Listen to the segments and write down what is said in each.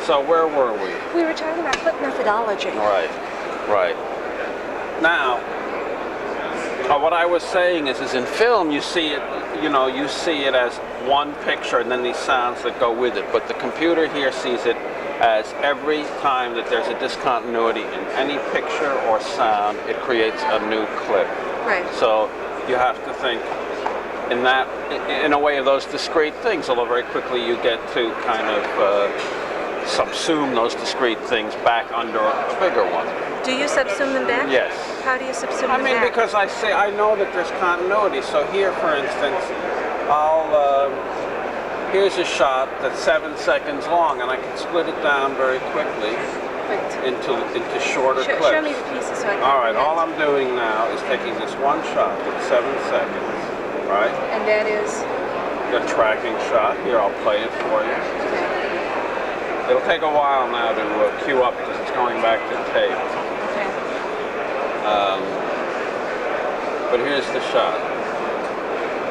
So where were we? We were talking about clip methodology. Right, right. Now, what I was saying is in film you see it, you see it as one picture and then these sounds that go with it. But the computer here sees it as every time that there's a discontinuity in any picture or sound, it creates a new clip. Right. So you have to think in a way of those discrete things, although very quickly you get to kind of subsume those discrete things back under a bigger one. Do you subsume them back? Yes. How do you subsume them back? I mean, because I know that there's continuity. So here, for instance, here's a shot that's 7 seconds long, and I can split it down very quickly into shorter clips. Show me the pieces so I can. All right, all I'm doing now is taking this one shot that's 7 seconds, right? And that is? The tracking shot. Here, I'll play it for you. Okay. It'll take a while now to queue up because it's going back to tape. Okay. But here's the shot.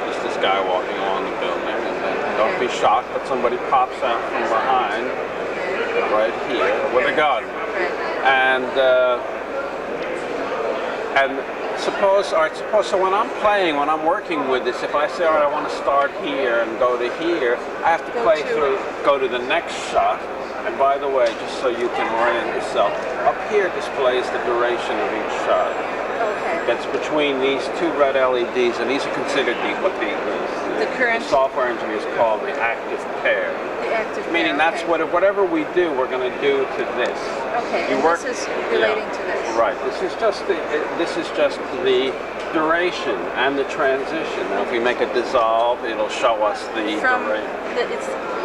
Just this guy walking along the building, and then don't be shocked that somebody pops out from behind, right here, with a gun. And suppose so when I'm playing, when I'm working with this, if I say, all right, I want to start here and go to here, I have to go to the next shot. And by the way, just so you can orient yourself, up here displays the duration of each shot. Okay. That's between these two red LEDs, and these are considered what the software engineers call the active pair. The active pair. Meaning that's whatever we do, we're going to do to this. Okay. This is relating to this. Right. This is just the duration and the transition. Now, if we make a dissolve, it'll show us the duration.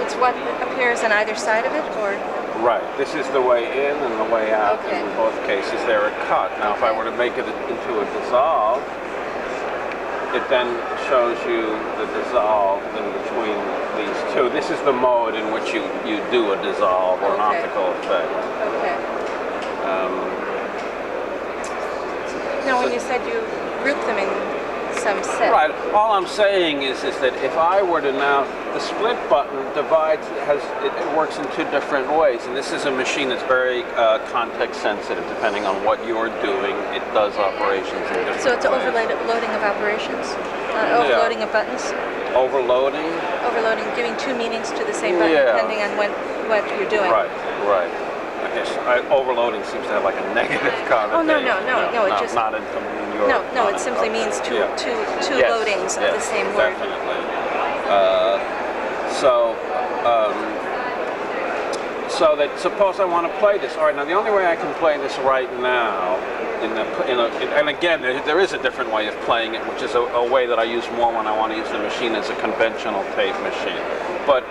It's what appears on either side of it, or? Right. This is the way in and the way out. Okay. In both cases, they're a cut. Now, if I were to make it into a dissolve, it then shows you the dissolve in between these two. This is the mode in which you do a dissolve or an optical effect. Okay. Now, when you said you group them in some set. Right. All I'm saying is that if I were to now, the split button divides, it works in two different ways, and this is a machine that's very context sensitive. Depending on what you're doing, it does operations in different ways. So it's overloading of operations? Overloading of buttons? Overloading? Overloading, giving two meanings to the same button depending on what you're doing. Right, right. Okay, so overloading seems to have like a negative connotation. Oh, no, it just... Not in your... No, it simply means two loadings of the same word. Definitely. So that suppose I want to play this. All right, now the only way I can play this right now, and again, there is a different way of playing it, which is a way that I use more when I want to use the machine as a conventional tape machine. But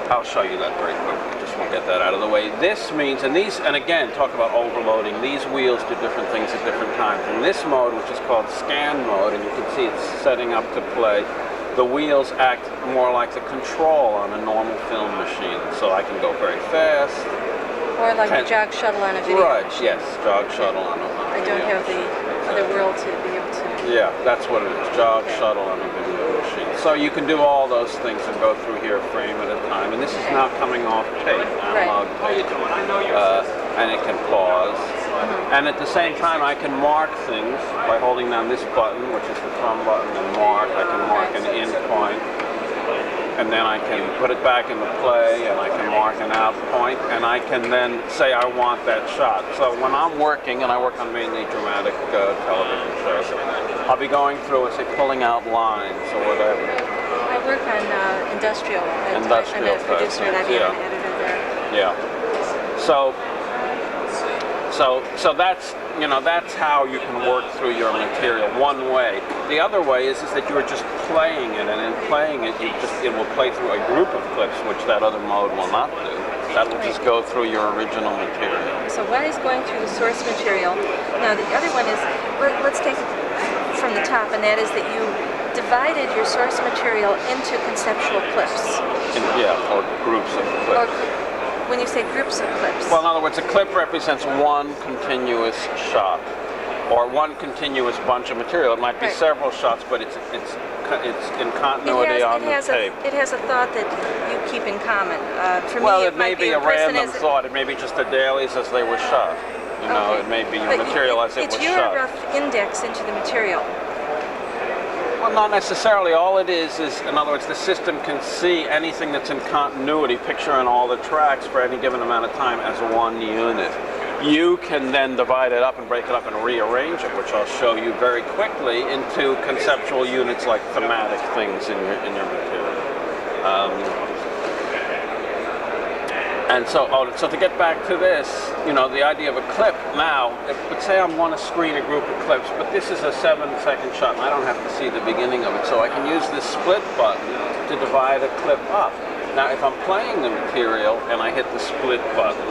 I'll show you that very quickly. Just we'll get that out of the way. This means, and again, talk about overloading. These wheels do different things at different times. In this mode, which is called scan mode, and you can see it's setting up to play, the wheels act more like the control on a normal film machine. So I can go very fast. Or like a jog shuttle on a video machine. Yes, jog shuttle on a I don't have the other world to be able to... Yeah, that's what it is, jog shuttle on a video machine. So you can do all those things and go through here a frame at a time. And this is now coming off tape, analog tape. And it can pause. And at the same time, I can mark things by holding down this button, which is the thumb button, and mark. I can mark an in point. And then I can put it back into play, and I can mark an out point, and I can then say I want that shot. So when I'm working, and I work on mainly dramatic television shows, I'll be going through and say pulling out lines or whatever. I work on industrial. I'm a producer and I've been an editor there. Yeah. So that's that's how you can work through your material one way. The other way is that you're just playing it, and in playing it, it will play through a group of clips, which that other mode will not do. That will just go through your original material. So one is going through the source material. Now the other one is, let's take it from the top, and that is that you divided your source material into conceptual clips. Or groups of clips. When you say groups of clips? Well, in other words, a clip represents one continuous shot. or one continuous bunch of material. It might be several shots, but it's in continuity on the tape. It has a thought that you keep in common. For well, me, it may be a random thought. It may be just the dailies as they were shot. You know, it may be your material as it was shot. It's your rough index into the material. Well, not necessarily. All it is, in other words, the system can see anything that's in continuity, picturing all the tracks for any given amount of time as one unit. You can then divide it up and break it up and rearrange it, which I'll show you very quickly, into conceptual units like thematic things in your material. And so to get back to this, you know, the idea of a clip now, let's say I want to screen a group of clips, but this is a 7-second shot and I don't have to see the beginning of it, so I can use this split button to divide a clip up. Now, if I'm playing the material and I hit the split button,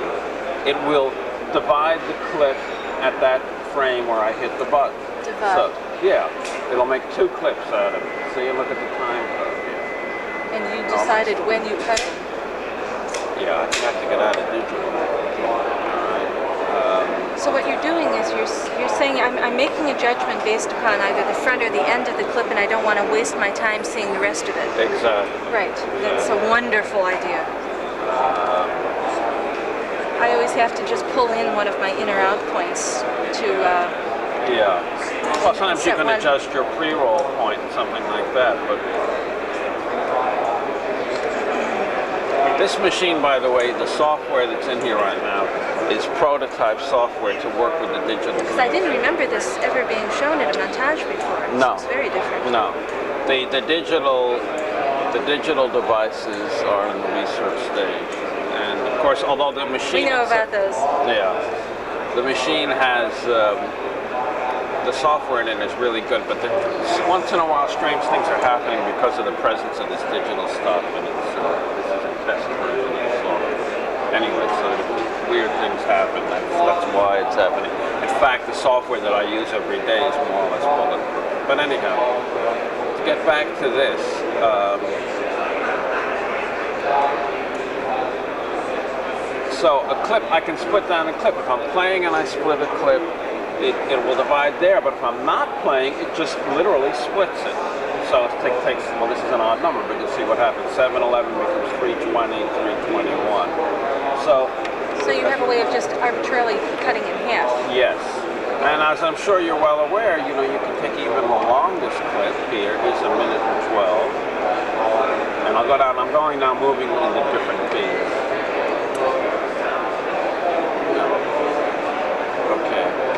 it will divide the clip at that frame where I hit the button. Divide. So, yeah, it'll make 2 clips out of it. See, look at the time curve here. And you decided when you cut it? Yeah, I have to get out of digital. So what you're doing is you're saying I'm making a judgment based upon either the front or the end of the clip, and I don't want to waste my time seeing the rest of it. Exactly. Right. That's a wonderful idea. I always have to just pull in one of my in-or-out points to... yeah. Well, sometimes you can adjust your pre-roll point and something like that, but... This machine, by the way, the software that's in here right now is prototype software to work with the digital. Because I didn't remember this ever being shown at a Montage before. No. It's very different. No. The digital devices are in the research stage. And of course, although the machine... We know about those. Yeah. The machine has... the software in it is really good, but once in a while strange things are happening because of the presence of this digital stuff, and it's anyway, so weird things happen. That's why it's happening. In fact, the software that I use every day is more or less bulletproof. But anyhow, to get back to this, so a clip, I can split down a clip. If I'm playing and I split a clip, it will divide there. But if I'm not playing, it just literally splits it. So it takes, well, this is an odd number, but you'll see what happens. 711 becomes 320, 321. So you have a way of just arbitrarily cutting in half. Yes. And as I'm sure you're well aware, you know, you can take even the longest clip here. Here's 1 minute and 12. And I'll go down, I'm going now moving into different beats.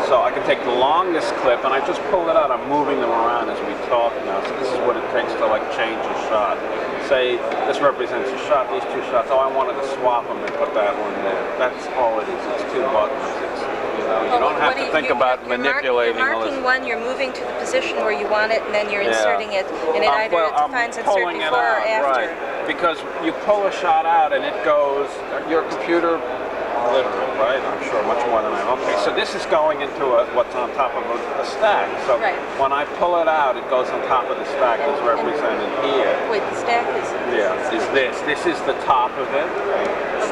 So I can take the longest clip and I just pull it out. I'm moving them around as we talk now. So this is what it takes to like change a shot. Say this represents a shot, these 2 shots. Oh, I wanted to swap them and put that one there. That's all it is. It's 2 buttons. It's, you know, you don't have to think about manipulating. You're marking one, you're moving to the position where you want it, and then you're inserting it, and it either defines insert before or after. Right. Because you pull a shot out and it goes, your computer literal, right? I'm sure much more than I am. Okay, so this is going into what's on top of a stack. So when I pull it out, it goes on top of the stack that's represented here. Wait, the stack is... Yeah, is this. This is the top of it.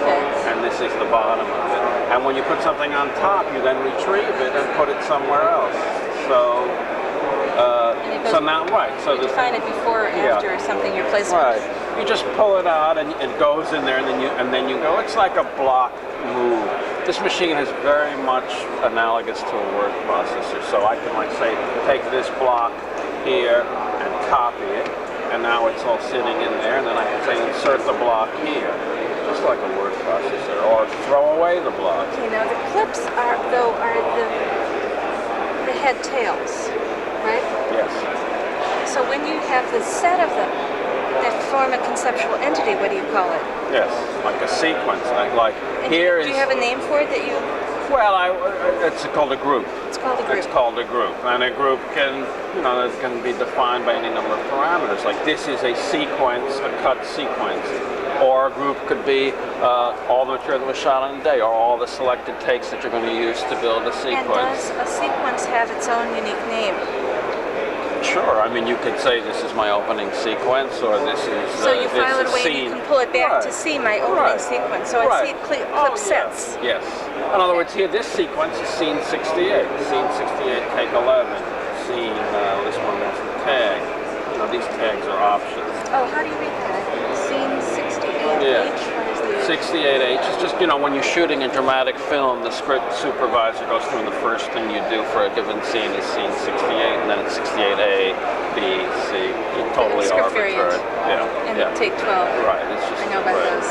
Okay. And this is the bottom of it. And when you put something on top, you then retrieve it and put it somewhere else. So... so now, right. So you define it before or after or something you're placing. Right. You just pull it out and it goes in there, and then you go. It's like a block move. This machine is very much analogous to a word processor. So I can, like, say, take this block here and copy it, and now it's all sitting in there. And then I can say insert the block here, just like a word processor, or throw away the block. Okay. Now the clips are the head tails, right? Yes. So when you have the set of them that form a conceptual entity, what do you call it? Yes, like a sequence. Like here is... Do you have a name for it that you... Well, it's called a group. It's called a group. It's called a group. And a group can, you know, it can be defined by any number of parameters. Like this is a sequence, a cut sequence. Or a group could be all the material that was shot on the day, or all the selected takes that you're going to use to build a sequence. And does a sequence have its own unique name? Sure. I mean, you could say this is my opening sequence, or this is. So you file this it away and you can pull it back to see my opening sequence. So I see it clip sets. Yes. In other words, here, this sequence is scene 68. Scene 68, take 11. Scene, this one was the tag. You know, these tags are options. Oh, how do you read that? Scene 68H? Yeah. What is the 68H is just, you know, when you're shooting a dramatic film, the script supervisor goes through and the first thing you do for a given scene is scene 68, and then it's 68A, B, C. It's totally arbitrary. And take 12. Right. It's just. I know about those.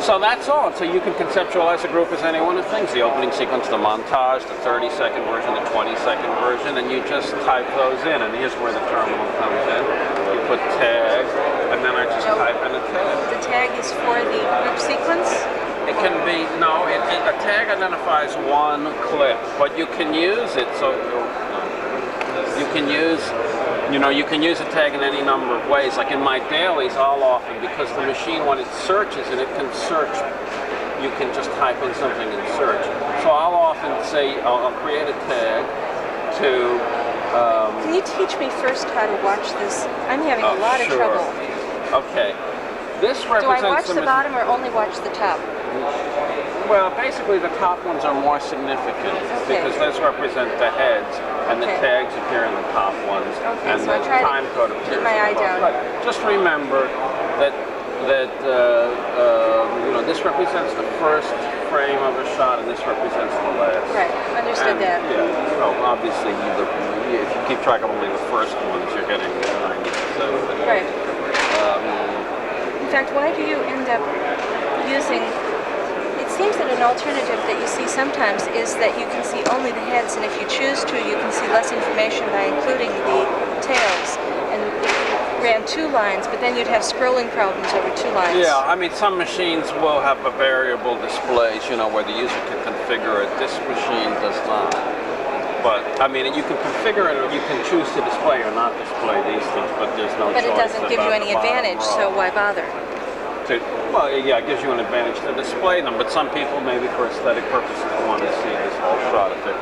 So that's all. So you can conceptualize a group as any one of things. The opening sequence, the montage, the 30-second version, the 20-second version, and you just type those in. And here's where the terminal comes in. You put tag, and then I just type in a tag. The tag is for the group sequence? It can be, no, a tag identifies one clip, but you can use it, so you can use, you know, you can use a tag in any number of ways. Like in my dailies, I'll often, because the machine, when it searches, and it can search, you can just type in something and search. So I'll often say, I'll create a tag to... Can you teach me first how to watch this? I'm having a lot of trouble. Okay. This represents... Do I watch the bottom or only watch the top? Well, basically the top ones are more significant because those represent the heads, and the tags appear in the top ones, and so the time code appears. Keep my eye down. Right. Just remember that you know, this represents the first frame of a shot, and this represents the last. Right. Understood that. Yeah. Well, obviously, if you keep track of only the first ones, you're getting 97. Right. In fact, why do you end up using? It seems that an alternative that you see sometimes is that you can see only the heads, and if you choose to, you can see less information by including the tails. And if you ran 2 lines, but then you'd have scrolling problems over 2 lines. Yeah, I mean, some machines will have a variable displays, you know, where the user can configure it. This machine does not. But, I mean, you can configure it, or you can choose to display or not display these things, but there's no choice. But it doesn't give you any advantage, so why bother? Well, yeah, it gives you an advantage to display them, but some people, maybe for aesthetic purposes, want to see this whole shot if it's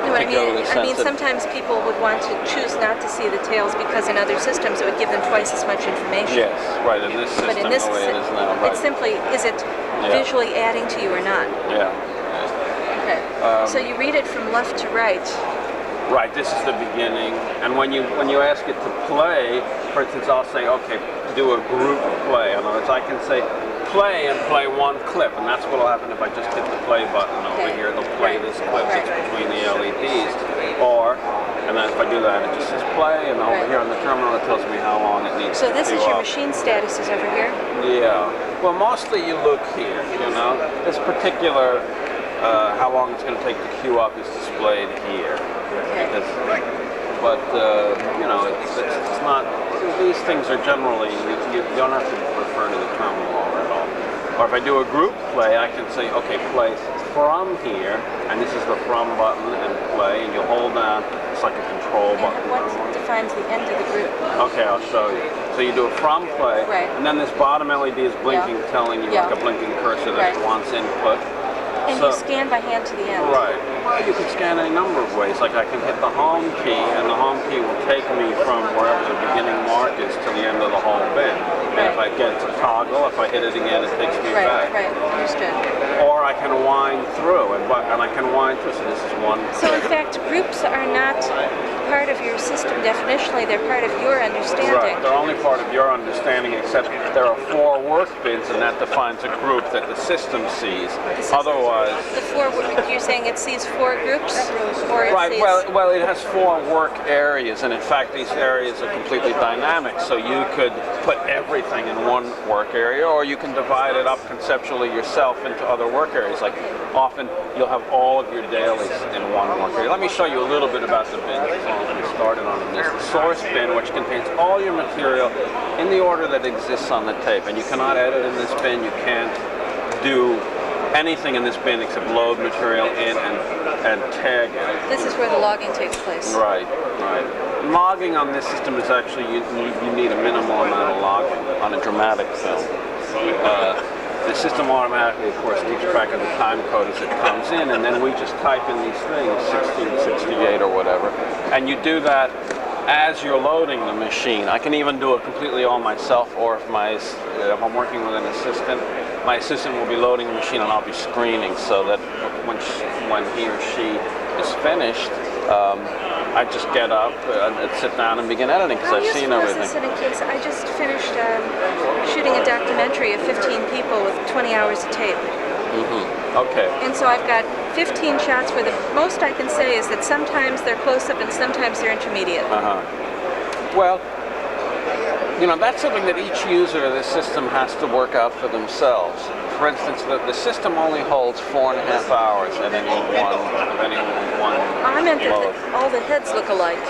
particularly sensitive. I mean, sometimes people would want to choose not to see the tails because in other systems it would give them twice as much information. Yes, right, in this system, but in this, the way it is now. Right. It's simply, is it visually adding to you or not? Yeah. Okay. So you read it from left to right. Right, this is the beginning, and when you ask it to play, for instance, I'll say, okay, do a group play. In other words, I can say play and play one clip, and that's what will happen if I just hit the play button over here. It'll play this clip that's between the LEDs, and then if I do that, it just says play, and over here on the terminal, it tells me how long it needs to So this is your machine statuses over here? Yeah. Well, mostly you look here, you know. This particular, how long it's going to take to queue up is displayed here. Because, but you know, it's not. These things are generally you don't have to refer to the terminal at all. Or if I do a group play, I can say, okay, play from here, and this is the from button, and play, and you hold down. It's like a control button. What defines the end of the group? Okay, I'll show you. So you do a from play, and then this bottom LED is blinking, telling you like a blinking cursor that it wants input. And you scan by hand to the end. Right. Well, you can scan any number of ways. Like I can hit the home key, and the home key will take me from wherever the beginning mark is to the end of the whole bin. And if I get to toggle, if I hit it again, it takes me back. Right, understood. Or I can wind through, and I can wind through. So this is one. So in fact, groups are not part of your system definitionally, they're part of your understanding. Right, they're only part of your understanding, except there are 4 work bins, and that defines a group that the system sees. Otherwise... The 4, you're saying it sees 4 groups? Or it right, sees... well, it has 4 work areas, and in fact these areas are completely dynamic, so you could put everything in one work area, or you can divide it up conceptually yourself into other work areas. Like often you'll have all of your dailies in one work area. Let me show you a little bit about the bins. We started on this. The source bin, which contains all your material in the order that exists on the tape, and you cannot edit in this bin. You can't do anything in this bin except load material in and tag it. This is where the logging takes place. Right. Logging on this system is actually, you need a minimal amount of logging on a dramatic film. the system automatically, of course, keeps track of the time code as it comes in, and then we just type in these things, 1668 or whatever, and you do that as you're loading the machine. I can even do it completely all myself, or if I'm working with an assistant, my assistant will be loading the machine and I'll be screening, so that when he or she is finished, I just get up and sit down and begin editing, because I've seen everything. In case I just finished shooting a documentary of 15 people with 20 hours of tape. Okay. And so I've got 15 shots where the most I can say is that sometimes they're close-up and sometimes they're intermediate. Well, you know, that's something that each user of the system has to work out for themselves. For instance, the system only holds 4.5 hours at any one I meant load. that all the heads look alike.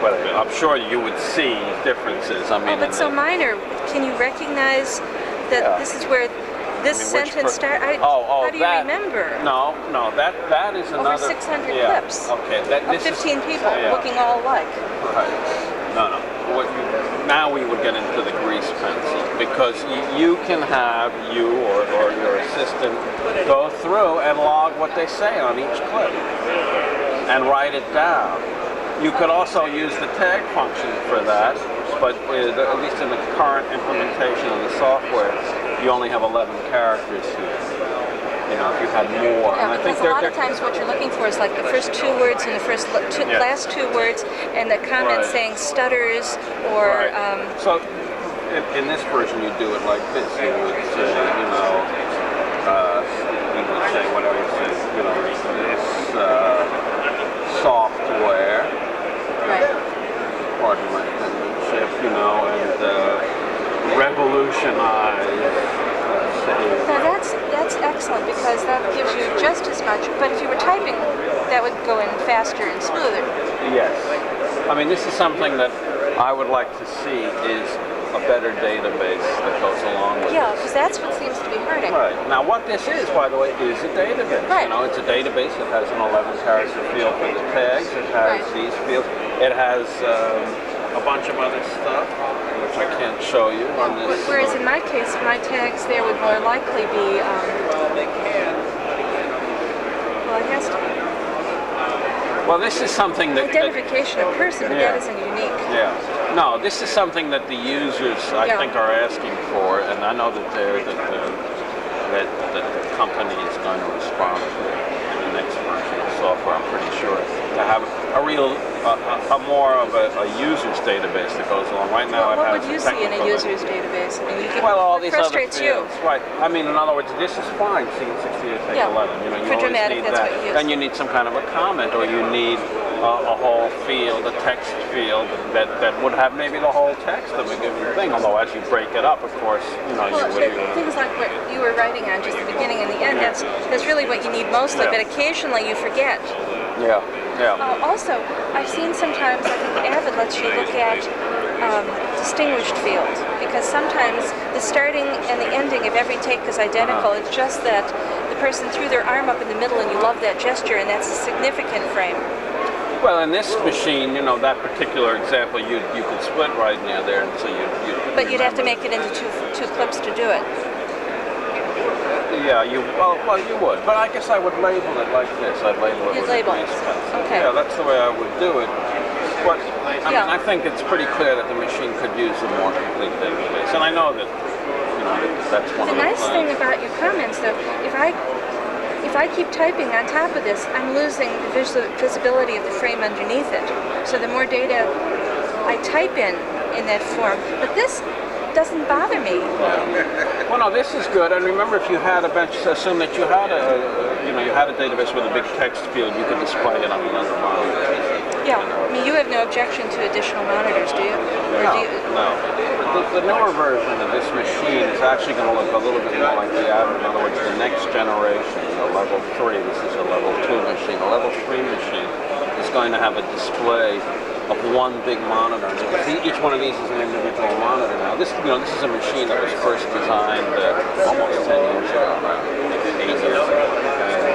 Well, I'm sure you would see differences. I mean, but so minor. Can you recognize that this is where this sentence starts? How do you remember? No, that is another. Over 600 clips. Okay, of 15 people looking all alike. Right. No. Now we would get into the grease pencil, because you can have or your assistant go through and log what they say on each clip and write it down. You could also use the tag function for that, but at least in the current implementation of the software, you only have 11 characters here. You know, if you had more. Yeah, and I think because a lot of times what you're looking for is like the first 2 words and the last 2 words, and the comment saying stutters or. So in this version, you do it like this. You would say, you would say whatever you say. You know, this software. Right. Pardon my penmanship. You know, and revolutionize. Now that's excellent, because that gives you just as much, but if you were typing, that would go in faster and smoother. Yes. I mean, this is something that I would like to see, is a better database that goes along with Yeah, because that's what seems to be hurting. Right. Now what this is, by the way, is a database. Right. You know, it's a database. It has an 11-character field for the tags. It has these fields. It has a bunch of other stuff, which I can't show you on this. Whereas in my case, my tags there would more likely be, well, it has to be. Well, this is something that... Identification of person, but that isn't unique. Yeah. No, this is something that the users, I think, are asking for, and I know that that the company is going to respond to in the next version of software, I'm pretty sure, to have a real, more of a user's database that goes along. Right now, what would you see in a user's database? I mean, all these other frustrates fields. you. Right. I mean, in other words, this is fine, seeing 68 take 11. You know, you for always dramatic, need that's that. what you use. Then you need some kind of a comment, or you need a whole field, a text field that would have maybe the whole text of a given thing. Although as you break it up, of course, you know, well, you would. Things like what you were writing on, just the beginning and the end. That's really what you need mostly. But occasionally you forget. Yeah. Yeah. Also, I've seen sometimes, I think Avid lets you look at distinguished field, because sometimes the starting and the ending of every take is identical. It's just that the person threw their arm up in the middle and you love that gesture, and that's a significant frame. Well, in this machine, you know, that particular example, you could split right near there, and so But you'd have to make it into two clips to do it. Yeah, you would. But I guess I would label it like this. I'd label it with a grease pencil. Okay. Yeah, that's the way I would do it. But I mean, I think it's pretty clear that the machine could use a more complete database, and I know that, you know, that's one of the nice thing about your comments, though, if I keep typing on top of this, I'm losing the visibility of the frame underneath it. So the more data I type in that form, but this doesn't bother me. Well, no, this is good. And remember, if you had a bench, assume that you had a database with a big text field, you could display it on another monitor. Yeah, I mean, you have no objection to additional monitors, do you? No. The newer version of this machine is actually going to look a little bit more like the Avid. In other words, the next generation, the level 3, this is a level 2 machine. The level 3 machine is going to have a display of one big monitor. Each one of these is an individual monitor. Now, this is a machine that was first designed almost 10 years ago, 8 years ago. And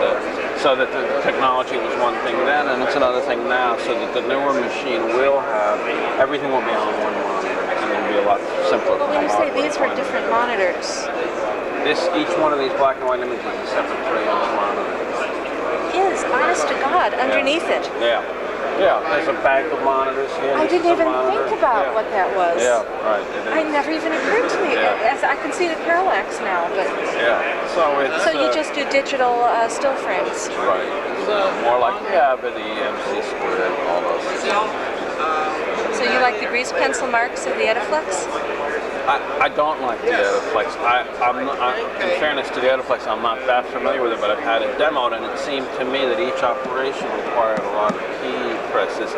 so that the technology was one thing then, and it's another thing now. So that the newer machine will have, everything will be on one monitor, and there'll be a lot simpler. But when you say these were different monitors, Each one of these black and white images is a separate 3-inch monitor. is, honest to God, underneath it. Yeah. Yeah, there's a bank of monitors here. I didn't even think about what that was. Yeah, right. It never even occurred to me. As I can see the parallax now, but yeah. So you just do digital still frames. Right. More like the MC squared, all those things. So you like the grease pencil marks of the Ediflex? I don't like the Ediflex. In fairness to the Ediflex, I'm not that familiar with it, but I've had it demoed, and it seemed to me that each operation required a lot of key presses.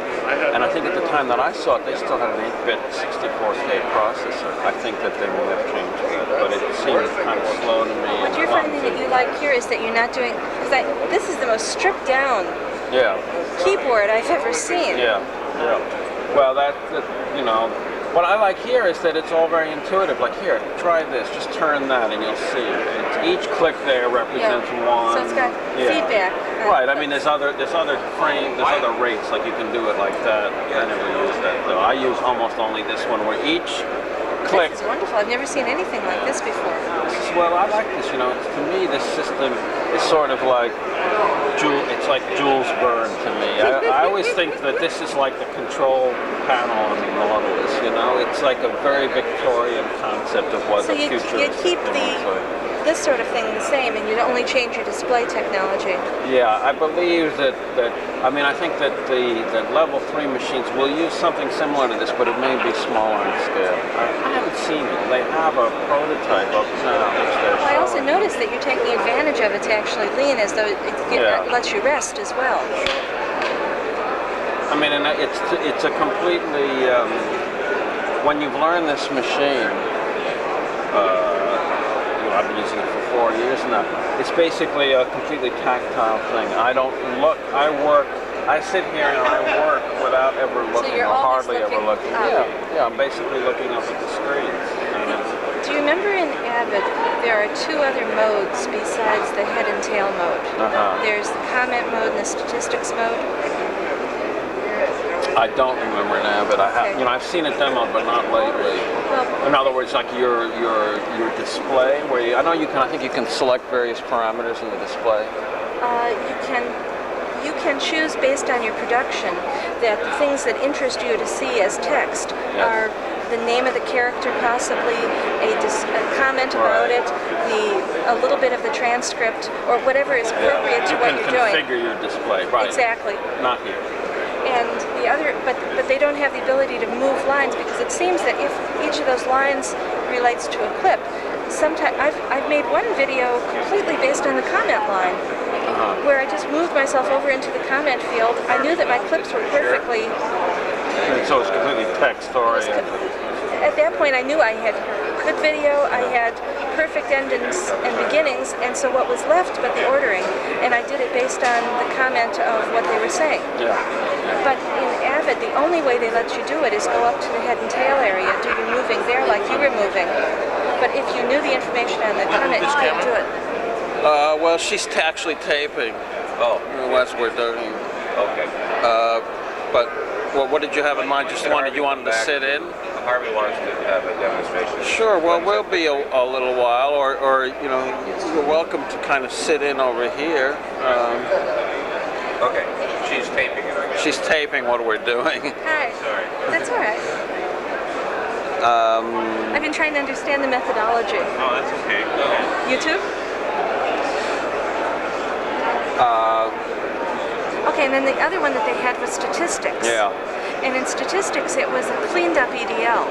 And I think at the time that I saw it, they still had an 8-bit 64K processor. I think that they may have changed that, but it seemed kind of slow to me. What you're finding that you like here is that you're not doing, because this is the most stripped down keyboard I've ever seen. Yeah. Well, you know, what I like here is that it's all very intuitive. Like here, try this, just turn that and you'll see. Each click there represents one. So it's got feedback. Right. I mean, there's other rates. Like you can do it like that. I never use that though. I use almost only this one where each click. This is wonderful. I've never seen anything like this before. Well, I like this. You know, to me, this system is sort of like it's like Jules Verne to me. I always think that this is like the control panel on the Nautilus. You know, it's like a very Victorian concept of what the future is. So you keep this sort of thing the same, and you only change your display technology. Yeah, I believe that I mean, I think that the level 3 machines will use something similar to this, but it may be smaller in scale. I haven't seen it. They have a prototype up now. Well, I also noticed that you're taking advantage of it to actually lean as though it lets you rest as well. I mean, and it's a completely when you've learned this machine. I've been using it for 4 years now. It's basically a completely tactile thing. I sit here and I work without ever looking, or hardly ever looking. Yeah, I'm basically looking up at the screens. Do you remember in Avid, there are 2 other modes besides the head and tail mode? There's the comment mode and the statistics mode. I don't remember now, but I've seen it demoed, but not lately. In other words, like your display, where I think you can select various parameters in the display. You can choose based on your production that the things that interest you to see as text are the name of the character, possibly a comment about it, a little bit of the transcript, or whatever is appropriate to what you're doing. You can configure your display, right? Exactly. Not here. And the other, but they don't have the ability to move lines, because it seems that if each of those lines relates to a clip, sometimes I've made one video completely based on the comment line, where I just moved myself over into the comment field. I knew that my clips were perfectly. And so it's completely text oriented. At that point, I knew I had good video, I had perfect endings and beginnings, and so what was left but the ordering, and I did it based on the comment of what they were saying. Yeah. But in Avid, the only way they let you do it is go up to the head and tail area, do your moving there like you were moving. But if you knew the information on the comment, you couldn't do it. Well, she's actually taping. Oh, that's what we're doing. Okay. But what did you have in mind? You wanted to sit in? Harvey wants to have a demonstration. Sure. Well, we'll be a little while, or you're welcome to kind of sit in over here. Okay. She's taping it. I guess. She's taping what we're doing. Hi. Sorry. That's all right. I've been trying to understand the methodology. Oh, that's okay. Go ahead. YouTube? Okay, and then the other one that they had was statistics. Yeah. And in statistics, it was a cleaned up EDL.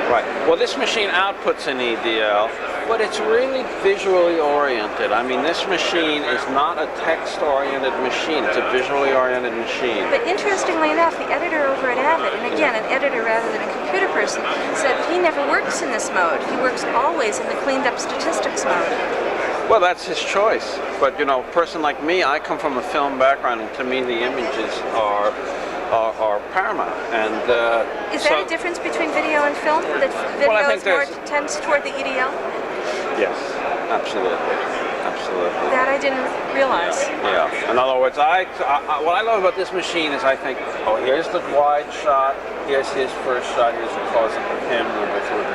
Right. Well, this machine outputs an EDL, but it's really visually oriented. I mean, this machine is not a text-oriented machine. It's a visually oriented machine. But interestingly enough, the editor over at Avid, and again, an editor rather than a computer person, said he never works in this mode. He works always in the cleaned up statistics mode. Well, that's his choice. But, a person like me, I come from a film background, and to me, the images are paramount. And is that a difference between video and film? That video tends toward the EDL? Yes, absolutely. Absolutely. That I didn't realize. Yeah. In other words, what I love about this machine is I think, oh, here's the wide shot, here's his first shot, here's the close-up of him,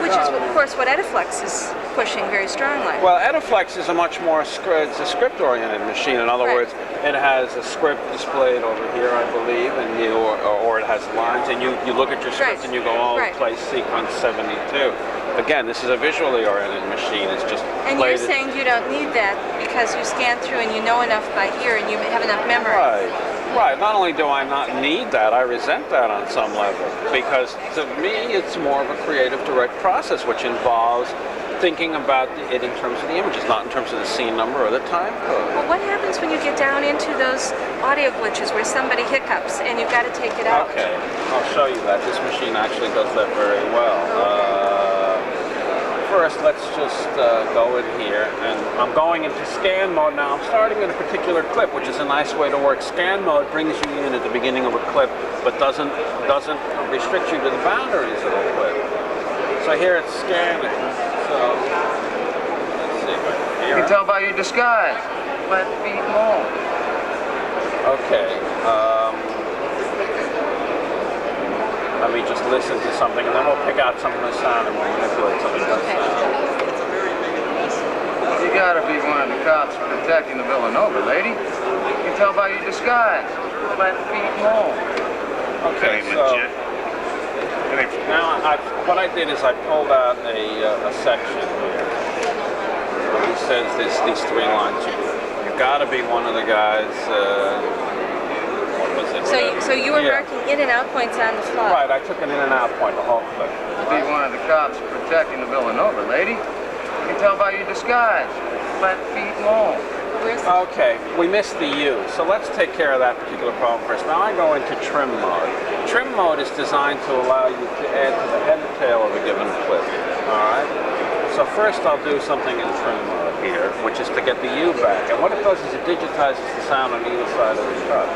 Which is, of course, what Ediflex is pushing very strongly. Well, Ediflex is a much more it's a script-oriented machine. In other words, it has a script displayed over here, I believe, and or it has lines, and you look at your script and you go, oh, play sequence 72. Again, this is a visually oriented machine. It's just and you're saying you don't need that because you scan through and you know enough by ear and you have enough memory. Right. Not only do I not need that, I resent that on some level because to me it's more of a creative direct process which involves thinking about it in terms of the images, not in terms of the scene number or the time code. Well, what happens when you get down into those audio glitches where somebody hiccups and you've got to take it out? Okay, I'll show you that. This machine actually does that very well. First, let's just go in here, and I'm going into scan mode now. I'm starting in a particular clip, which is a nice way to work. Scan mode brings you in at the beginning of a clip, but doesn't restrict you to the boundaries of the clip. So here it's scanning. So let's see. You can tell by your disguise. Let me more. Okay. Let me just listen to something, and then we'll pick out some of the sound and we'll manipulate some of the sound. You gotta be one of the cops protecting the Villanova, lady. You can tell by your disguise. Let me more. Okay, so now what I did is I pulled out a section here. He says these 3 lines. You gotta be one of the guys. So you were marking in and out points on the fly. Right, I took an in and out point the whole clip. Be one of the cops protecting the Villanova, lady. You can tell by your disguise. Let me more. Okay, we missed the U, so let's take care of that particular problem first. Now I go into trim mode. Trim mode is designed to allow you to add to the head and tail of a given clip. Alright? So first I'll do something in trim mode here, which is to get the U back. And what it does is it digitizes the sound on either side of the cut.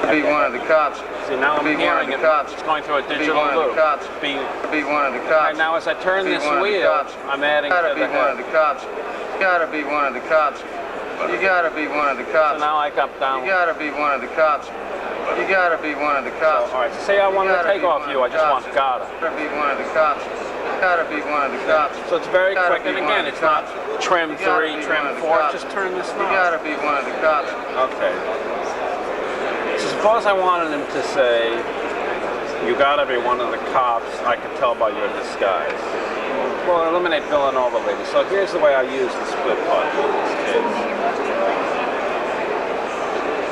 Be one of the cops. See, now I'm hearing it. It's going through a digital loop. Be one of the cops. And now as I turn this wheel, I'm adding to the head. Gotta be one of the cops. Gotta be one of the cops. You gotta be one of the cops. So now I come down. You gotta be one of the cops. You gotta be one of the cops. All right, so say I want to take off you, I just want gotta. Gotta be one of the cops. Gotta be one of the cops. So it's very quick, and again, it's not trim 3, trim 4, just turn this knob. You gotta be one of the cops. Okay. So suppose I wanted him to say, you gotta be one of the cops, I could tell by your disguise. Well, eliminate Villanova lady. So here's the way I use the split button in this case.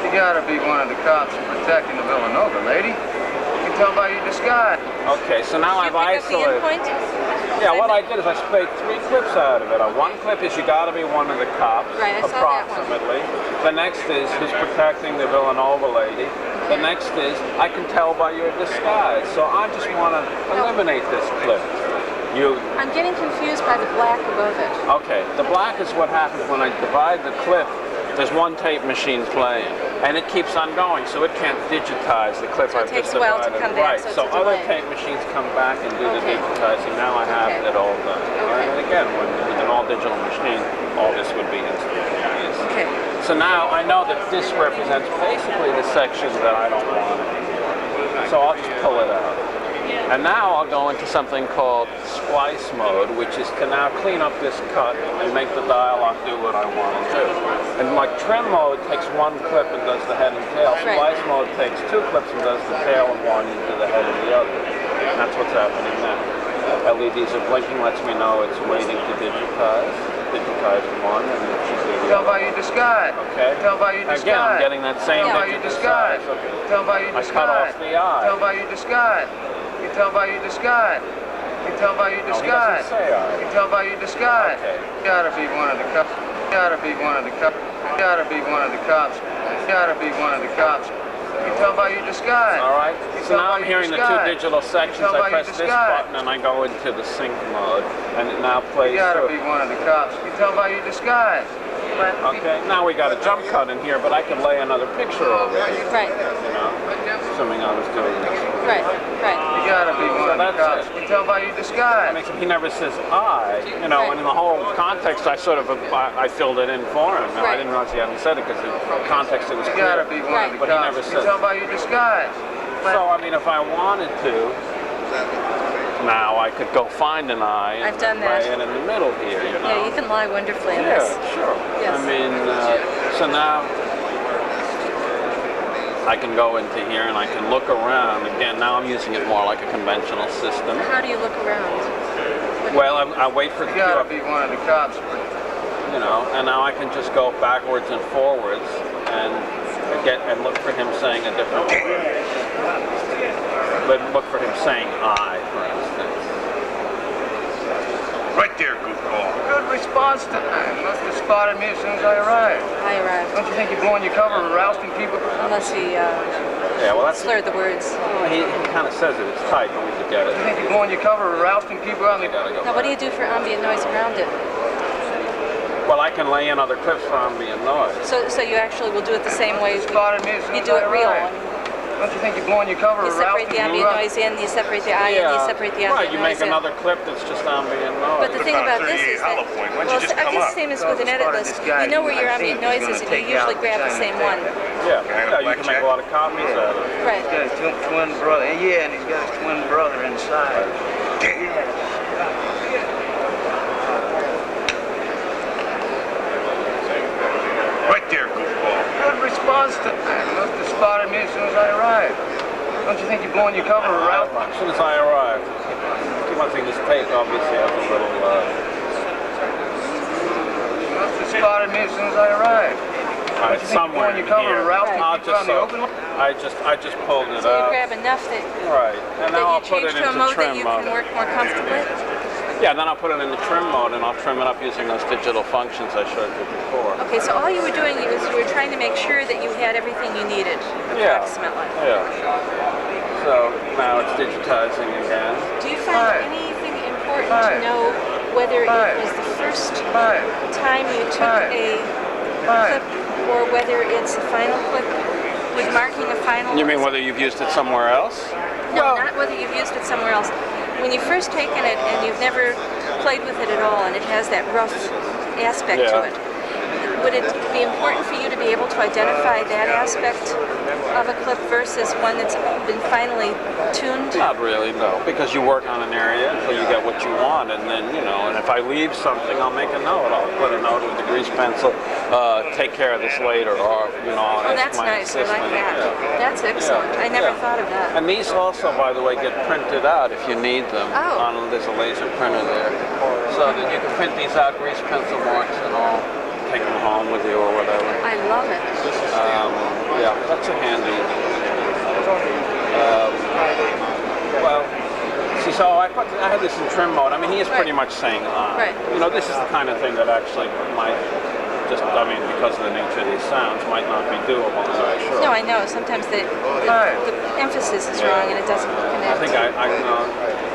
You gotta be one of the cops protecting the Villanova, lady. You can tell by your disguise. Okay, so now I've isolated. Yeah, what I did is I split 3 clips out of it. One clip is you gotta be one of the cops, approximately. The next is who's protecting the Villanova lady. The next is I can tell by your disguise. So I just want to eliminate this clip. I'm getting confused by the black above it. Okay, the black is what happens when I divide the clip. There's one tape machine playing, and it keeps on going, so it can't digitize the clip I've just divided. So it takes a while to come back, so other tape machines come back and do the digitizing. Now I have it all done. And again, with an all-digital machine, all this would be instantaneous. Okay. So now I know that this represents basically the section that I don't want anymore. So I'll just pull it out. And now I'll go into something called splice mode, which is to now clean up this cut and make the dialogue do what I want to do. And like trim mode takes 1 clip and does the head and tail. Splice mode takes 2 clips and does the tail of one into the head of the other. And that's what's happening now. LEDs are blinking, lets me know it's waiting to digitize. Digitize 1 and it should be Tell by your disguise. Okay. Tell by your disguise. Again, I'm getting that same Tell by your disguise. Okay. Tell by your disguise. I cut off the eye. Tell by your disguise. You tell by your disguise. You tell by your disguise. He doesn't say eye. You tell by your disguise. Okay. Gotta be one of the cops. Gotta be one of the cops. Gotta be one of the cops. Gotta be one of the cops. You tell by your disguise. All right. So now I'm hearing the 2 digital sections. I press this button and I go into the sync mode, and it now plays. You gotta be one of the cops. You tell by your disguise. Okay. Now we got a jump cut in here, but I can lay another picture over it. Right. You know, assuming I was doing this. Right, right. You gotta be one of the cops. You can tell by your disguise. He never says I, you know, and in the whole context, I sort of, I filled it in for him. Now, I didn't realize he hadn't said it because in context it was clear. You gotta be one of the but cops. he never You said can tell by your disguise. So, I mean, if I wanted to, now I could go find an I. I've done that. Right in the middle here, you know. Yeah, you can lie wonderfully in this. Yeah, sure. Yes. I mean, so now I can go into here and I can look around. Again, now I'm using it more like a conventional system. How do you look around? Well, I wait for the You gotta be one of the cops. you know, and now I can just go backwards and forwards and look for him saying a different word. But look for him saying I, for instance. Right there, goofball. Good response time. Must have spotted me as soon as I arrived. I arrived. Don't you think you're blowing your cover or rousting people? Unless he Yeah, well, that's slurred the words. he kind of says it. It's tight, but we could get it. You think you're blowing your cover or rousting people out in the... Gotta go Now, what do back. you do for ambient noise around it? Well, I can lay in other clips for ambient noise. So you actually will do it the same way Spotted me as soon you as do I it real. arrived. Don't you think you're blowing your cover You or separate rousting the ambient people out? noise in, you separate the I in, you separate the ambient right, you make noise in. another clip that's just ambient noise. But the thing about this is that, well, I guess same as with an edit list, you know where your ambient noise is and you usually grab the same one. yeah, you can make a lot of copies out of it. Right. He's got his twin brother. Yeah, and he's got his twin brother inside. Right there, goofball. Good response time. Must have spotted me as soon as I arrived. Don't you think you're blowing your cover or rousting? As soon as I arrived. Keep on seeing this tape obviously has a little Must have spotted me as soon as I arrived. it's somewhere in Your cover here. or rousting I'll people out in the open? I just pulled it So you out. grab enough that, Right. And that now I'll you put change it to a into mode that trim you mode. can work more comfortably. Yeah, then I'll put it into trim mode and I'll trim it up using those digital functions I showed you before. Okay, so all you were doing is you were trying to make sure that you had everything you needed, Yeah. approximately. Yeah. So now it's digitizing again. Do you find anything important to know whether it was the first time you took a clip or whether it's a final clip with marking a final? You mean whether you've used it somewhere else? No, not whether you've used it somewhere else. When you've first taken it and you've never played with it at all and it has that rough aspect to it, would it be important for you to be able to identify that aspect of a clip versus one that's been finally tuned? Not really, no, because you work on an area until you get what you want, and then, you know, and if I leave something, I'll make a note. I'll put a note with the grease pencil, take care of this later, or, you know, I'll Oh, ask that's my nice. I assistant. like that. Yeah. That's excellent. I never thought of that. And these also, by the way, get printed out if you need them. Oh. There's a laser printer there. So that you can print these out, grease pencil marks and all, take them home with you or whatever. I love it. Yeah, that's a handy. Well, see, so I had this in trim mode. I mean, he is pretty much saying Right. You know, this is the kind of thing that actually might just, I mean, because of the nature of these sounds, might not be doable, I'm not sure. No, I know. Sometimes the emphasis is wrong and it doesn't connect. I think I know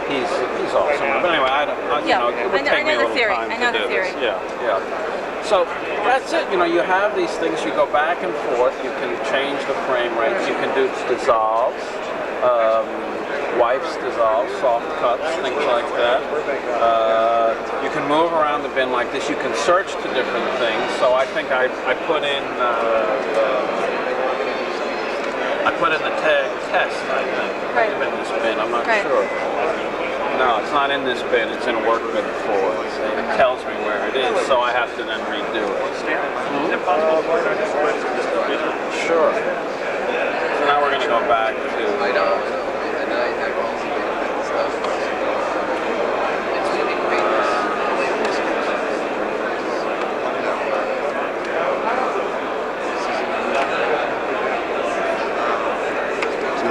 he's awesome. But anyway, you know, it would take me a little time to do this. Yeah, yeah. So that's it. You know, you have these things. You go back and forth. You can change the frame rates. You can do dissolves, wipes, dissolves, soft cuts, things like that. You can move around the bin like this. You can search to different things. So I think I put in the tag test. I think in this bin. I'm not sure. No, it's not in this bin. It's in a work bin 4. It tells me where it is, so I have to then redo it. Is it possible to Sure. So now we're going to go back to... I know. And I have all the stuff. It's really great.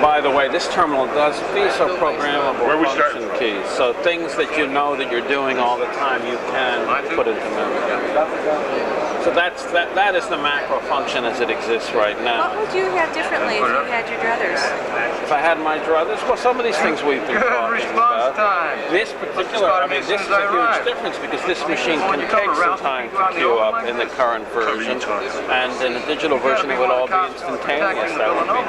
By the way, this terminal does these are programmable function keys. So things that you know that you're doing all the time, you can put into memory. So that is the macro function as it exists right now. What would you have differently if you had your druthers? If I had my druthers, well, some of these things we've been talking about. This particular, I mean, this is a huge difference because this machine can take some time to queue up in the current version, and in the digital version it would all be instantaneous. That would be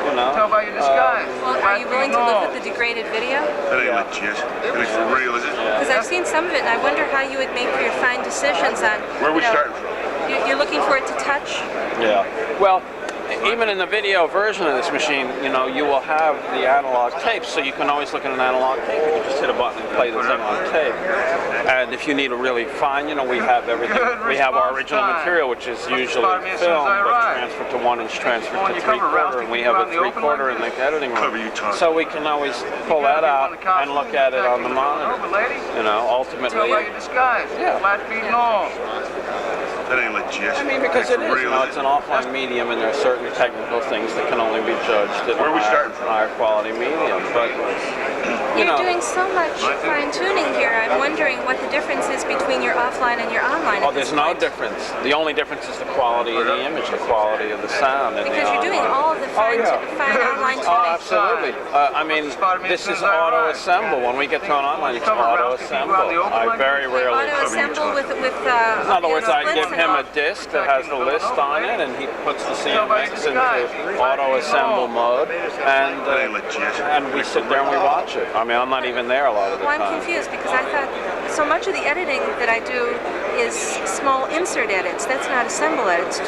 You know. Tell by your disguise. Well, are you willing to look at the degraded video? That ain't legit. That ain't for real, is it? Because I've seen some of it, and I wonder how you would make your fine decisions on. Where are we you know, starting from? You're looking for it to touch. Yeah. Well, even in the video version of this machine, you know, you will have the analog tape, so you can always look at an analog tape. You can just hit a button and play the thing on tape. And if you need a really fine, you know, we have everything. We have our original material, which is usually film, but transferred to 1-inch, transferred to 3/4, and we have a 3/4 in the editing room. So we can always pull that out and look at it on the monitor. You know, ultimately. Tell by your disguise. Yeah. Flat feet and all. That ain't legit. I mean, because it That ain't is, for you real, know, is it's it? an offline medium, and there are certain technical things that can only be judged in Where are we a starting from? higher quality medium. But you You're know, doing so much fine tuning here. I'm wondering what the difference is between your offline and your online. oh, at this there's no point. difference. The only difference is the quality of the image, the quality of the sound, and Because the you're doing online. all of the fine, fine online tuning. Oh, absolutely. I mean, this is auto-assemble. When we get to an online, it's auto-assemble. I very rarely. Auto-assemble with In other words, I give him a a disc that has the list on it, and he puts the CMX into auto-assemble mode, and That ain't legit. we sit there and we watch it. I mean, I'm not even there a lot of the Well, I'm time. confused because I thought so much of the editing that I do is small insert edits. That's not assemble edits.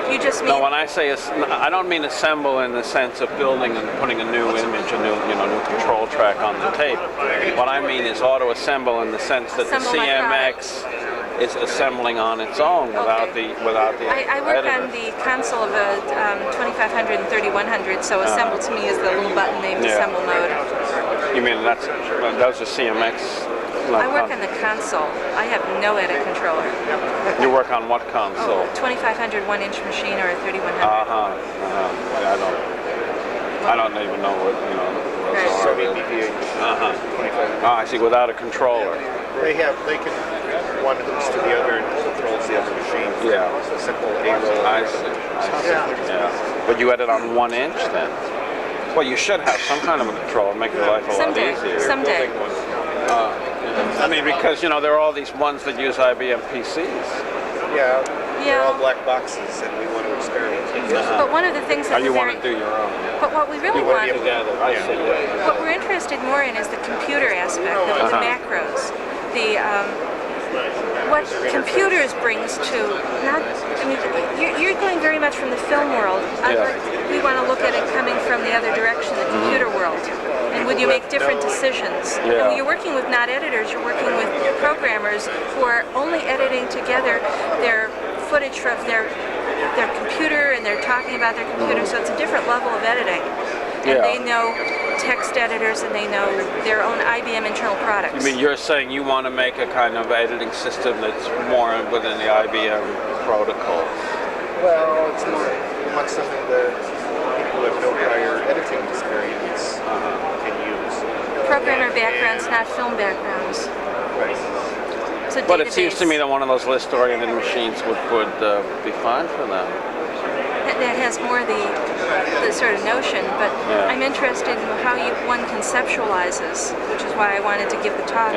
You just mean. No, when I say I don't mean assemble in the sense of building and putting a new image, a new new control track on the tape. What I mean is auto-assemble in the sense that the Assemble my CMX is assembling on its own without the I work editor. on the console of a 2500 and 3100, so assemble to me is the little button named Yeah. assemble mode. You mean those are CMX? I work on the console. I have no edit controller. You work on what console? 2500 1-inch machine or a 3100. Yeah, I don't even know what Right. those are. I see. Without a controller. They can one hooks to the other and controls the other machine. Yeah. It's a simple A-roll. I see. Yeah. But you edit on 1-inch then? Well, you should have some kind of a controller, make your life a lot easier. Someday. I mean, because there are all these ones that use IBM PCs. Yeah. They're all Yeah. black boxes, and we want to experiment. But one of the things that you we're want to do your own. But what we really You want want, to be able Together, I see. what we're interested more in is the computer aspect, the macros, the what computers brings to not. I mean, you're going very much from the film world. We want to look at it coming from the other direction, the computer world. And would you make different decisions? Yeah. And when you're working with not editors, you're working with programmers who are only editing together their footage from their computer, and they're talking about their computer, so it's a different level of editing. And they know text editors, and they know their own IBM internal products. I mean, you're saying you want to make a kind of editing system that's more within the IBM protocols. Well, it's more. We want something that people with no prior editing experience can use. Programmer backgrounds, not film backgrounds. Right. It's a But it seems to database me that one of those list-oriented machines would be fine for them. that has more the sort of notion, but Yeah. I'm interested in how one conceptualizes, which is why I wanted to give the talk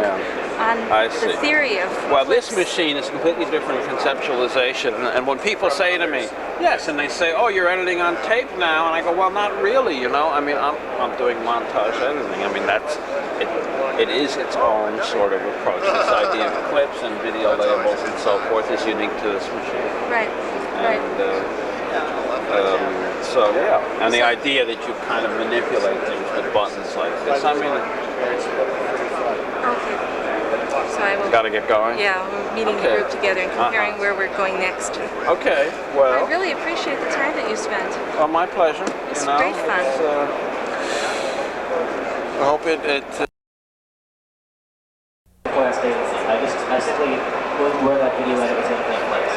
on I the see. theory of Well, this clips. machine is completely different conceptualization, and when people say to me, yes, and they say, oh, you're editing on tape now, and I go, well, not really, I mean, I'm doing montage editing. I mean, it is its own sort of approach. This idea of clips and video labels and so forth is unique to this machine. Right, right. And so, yeah, and the idea that you kind of manipulate things with buttons like this, I mean, Okay. So I will. got to get going? Yeah, we're meeting the Okay. group together and comparing where we're going next. Okay, I well, really appreciate the time that you spent. well, my pleasure. It's great fun. I hope it Before I stay with it, I simply wasn't where that video edit was going to take place.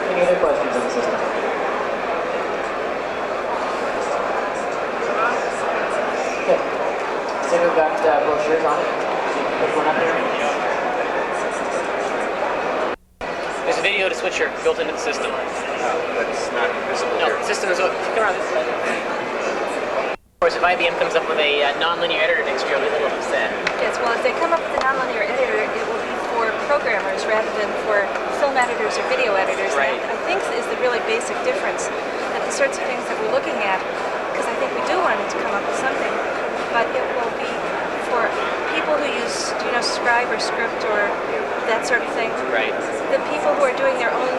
Any other questions on the system? Okay. So we've got brochures on it. There's one up there. There's a video to switcher built into the system. That's not visible No, here. the system is. Come around this side. Of course, if IBM comes up with a nonlinear editor next year, I'll be a little upset. Yes, well, if they come up with a nonlinear editor, it will be for programmers rather than for film editors or video editors. Right. And I think is the really basic difference, that the sorts of things that we're looking at, because I think we do want it to come up with something, but it will be for people who use, Scribe or Script or that sort of thing. Right. The people who are doing their own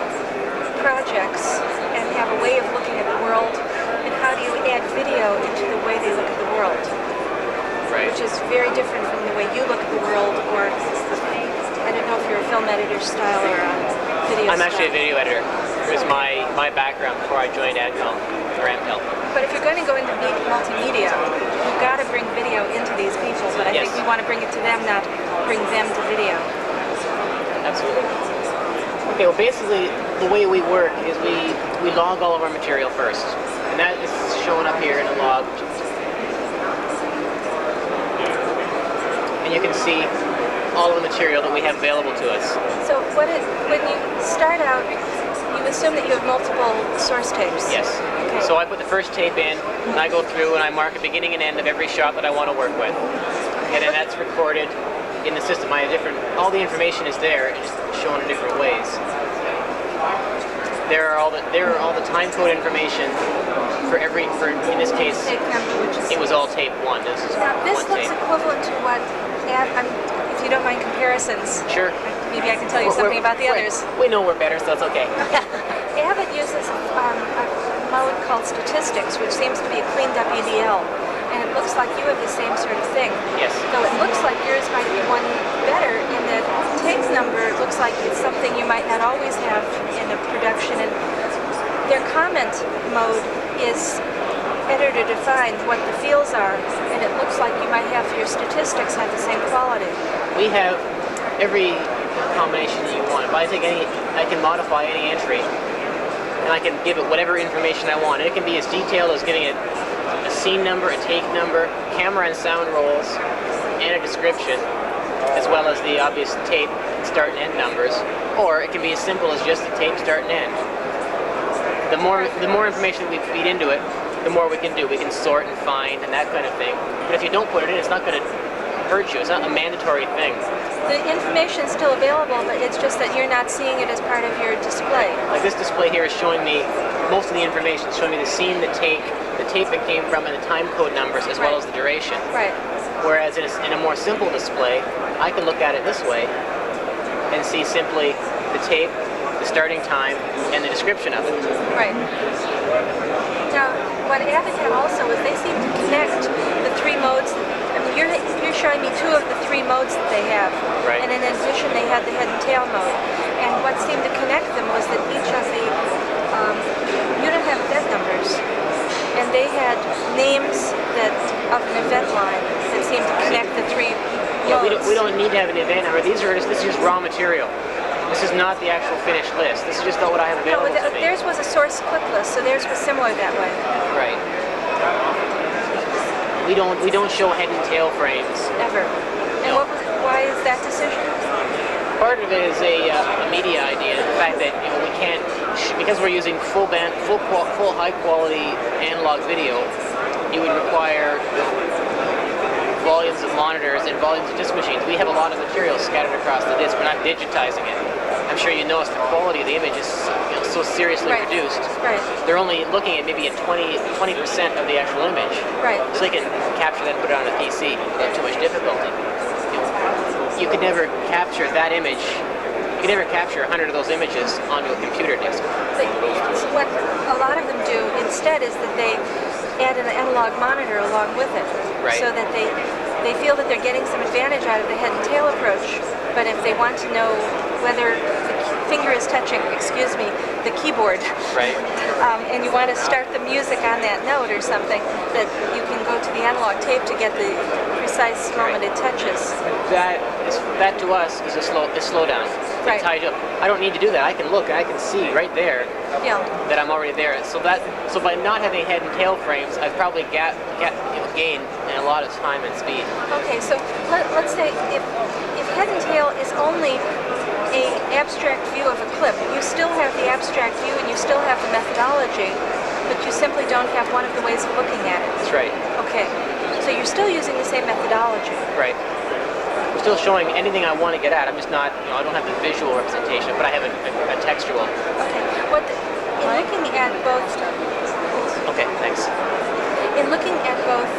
projects and have a way of looking at the world, and how do you add video into the way they look at the world, Right. which is very different from the way you look at the world, or I don't know if you're a film editor style or a video I'm style. actually a video editor. It was my background before I joined AdCom or AmCal. But if you're going to go into multimedia, you've got to bring video into these people, but I think Yes. we want to bring it to them, not bring them to video. Absolutely. Okay, well basically the way we work is we log all of our material first. And that is showing up here in a log. And you can see all of the material that we have available to us. So when you start out, you assume that you have multiple source tapes. Yes. Okay. So I put the first tape in, and I go through and I mark the beginning and end of every shot that I want to work with. And then that's recorded in the system. I have all the information is there, it's just shown in different ways. There are all the time code information for in this case, Tape number, which is it was all tape 1. This is now, this one looks tape. equivalent to what, if you don't mind comparisons, Sure. maybe I can tell you something about the others. We know we're better, so it's okay. Avid uses a mode called statistics, which seems to be a cleaned up EDL, and it looks like you have the same sort of thing. Yes. Though it looks like yours might be one better in that tape number looks like it's something you might not always have in a production, and their comment mode is editor defined what the fields are, and it looks like you might have your statistics have the same quality. We have every combination that you want. If I can modify any entry, and I can give it whatever information I want. It can be as detailed as giving it a scene number, a take number, camera and sound rolls, and a description, as well as the obvious tape start and end numbers. Or it can be as simple as just the tape start and end. The more information we feed into it, the more we can do. We can sort and find and that kind of thing. But if you don't put it in, it's not going to hurt you. It's not a mandatory thing. The information is still available, but it's just that you're not seeing it as part of your display. Like this display here is showing me most of the information. It's showing me the scene, the tape it came from, and the time code numbers, as well as the duration. Right. Whereas in a more simple display, I can look at it this way and see simply the tape, the starting time, and the description of it. Right. Now, what Avid had also is they seem to connect the three modes. I mean, you're showing me two of the three modes that they have. Right. And in addition, they had the head and tail mode. And what seemed to connect them was that each of the, you don't have event numbers. And they had names of an event line that seemed to connect the three modes. We don't need to have an event number. This is just raw material. This is not the actual finished list. This is just what I have No, available but to me. theirs was a source clip list, so theirs was similar that way. Right. We don't show head and tail frames. Ever. And No. why is that decision? Part of it is a media idea. The fact that we can't, because we're using full high quality analog video, you would require volumes of monitors and volumes of disk machines. We have a lot of material scattered across the disk. We're not digitizing it. I'm sure you noticed the quality of the image is so seriously Right. reduced. Right. They're only looking at maybe a 20% of the actual image. Right. So they can capture that and put it on a PC without too much difficulty. You could never capture that image. You could never capture 100 of those images onto a computer disk. But what a lot of them do instead is that they add an analog monitor along with it. Right. So that they feel that they're getting some advantage out of the head and tail approach. But if they want to know whether the finger is touching, the keyboard, Right. And you want to start the music on that note or something, that you can go to the analog tape to get the precise moment it touches. That to us is a slowdown. Right. I don't need to do that. I can look and I can see right there Yeah. that I'm already there. So by not having head and tail frames, I've probably gained a lot of time and speed. Okay, so let's say if head and tail is only an abstract view of a clip, you still have the abstract view and you still have the methodology, but you simply don't have one of the ways of looking at it. That's right. Okay, so you're still using the same methodology. Right. still showing anything I want to get at. I'm just not, I don't have the visual representation, but I have a textual. Okay. In looking at both. Okay, thanks. In looking at both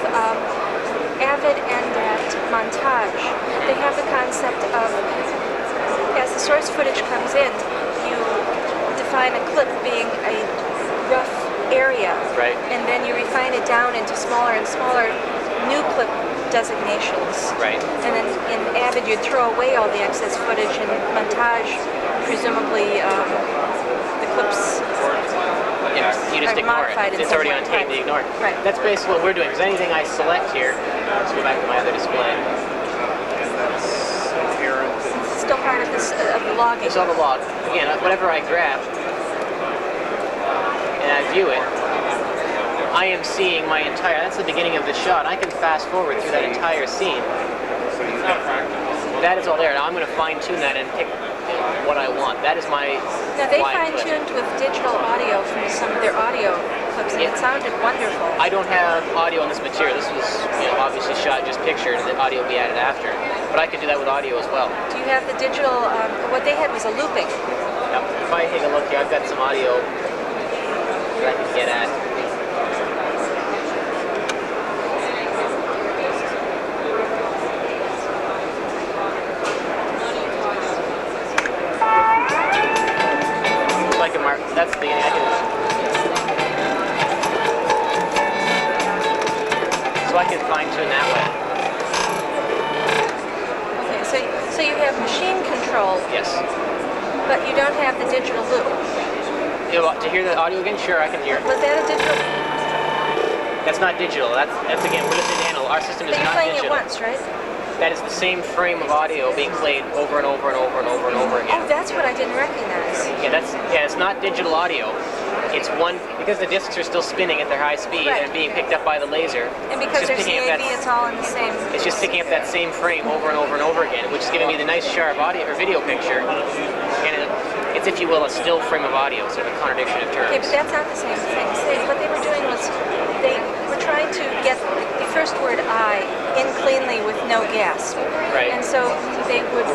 Avid and at Montage, they have the concept of, as the source footage comes in, you define a clip being a rough area, right, and then you refine it down into smaller and smaller new clip designations. Right. And then in Avid, you'd throw away all the excess footage, and Montage, presumably, the clips. You just ignore it. It's already on tape, you ignore it. Right. That's basically what we're doing, because anything I select here, let's go back to my other display. And that's inherent. It's still part of this of the logging. It's all the log. Again, whatever I grab and I view it, I am seeing my entire, that's the beginning of the shot. I can fast forward through that entire scene. That is all there. Now I'm going to fine tune that and pick what I want. That is my. Now they fine-tuned with digital audio from some of their audio clips, and it sounded wonderful. I don't have audio on this material. This was, obviously shot just pictured, and the audio will be added after. But I could do that with audio as well. Do you have the digital? What they had was a looping. Now, if I take a look here, I've got some audio that I can get at. That's the beginning. So I can fine tune that way. Okay, so you have machine control. Yes. But you don't have the digital loop. To hear the audio again? Sure, I can hear it. Was that a digital? That's not digital. That's again, we're listening to analog. Our system is not playing digital. It once, right? That is the same frame of audio being played over and over and over and over and over again. Oh, that's what I didn't recognize. Yeah, it's not digital audio. It's one, because the discs are still spinning at their high speed and being picked up by the laser. And because there's CAV, it's all in the same. It's just picking up that same frame over and over and over again, which is giving me the nice sharp audio or video picture. And it's, if you will, a still frame of audio, sort of a contradiction of terms. Okay, but that's not the same thing. What they were doing was they were trying to get the first word I in cleanly with no gasp. Right. And so they would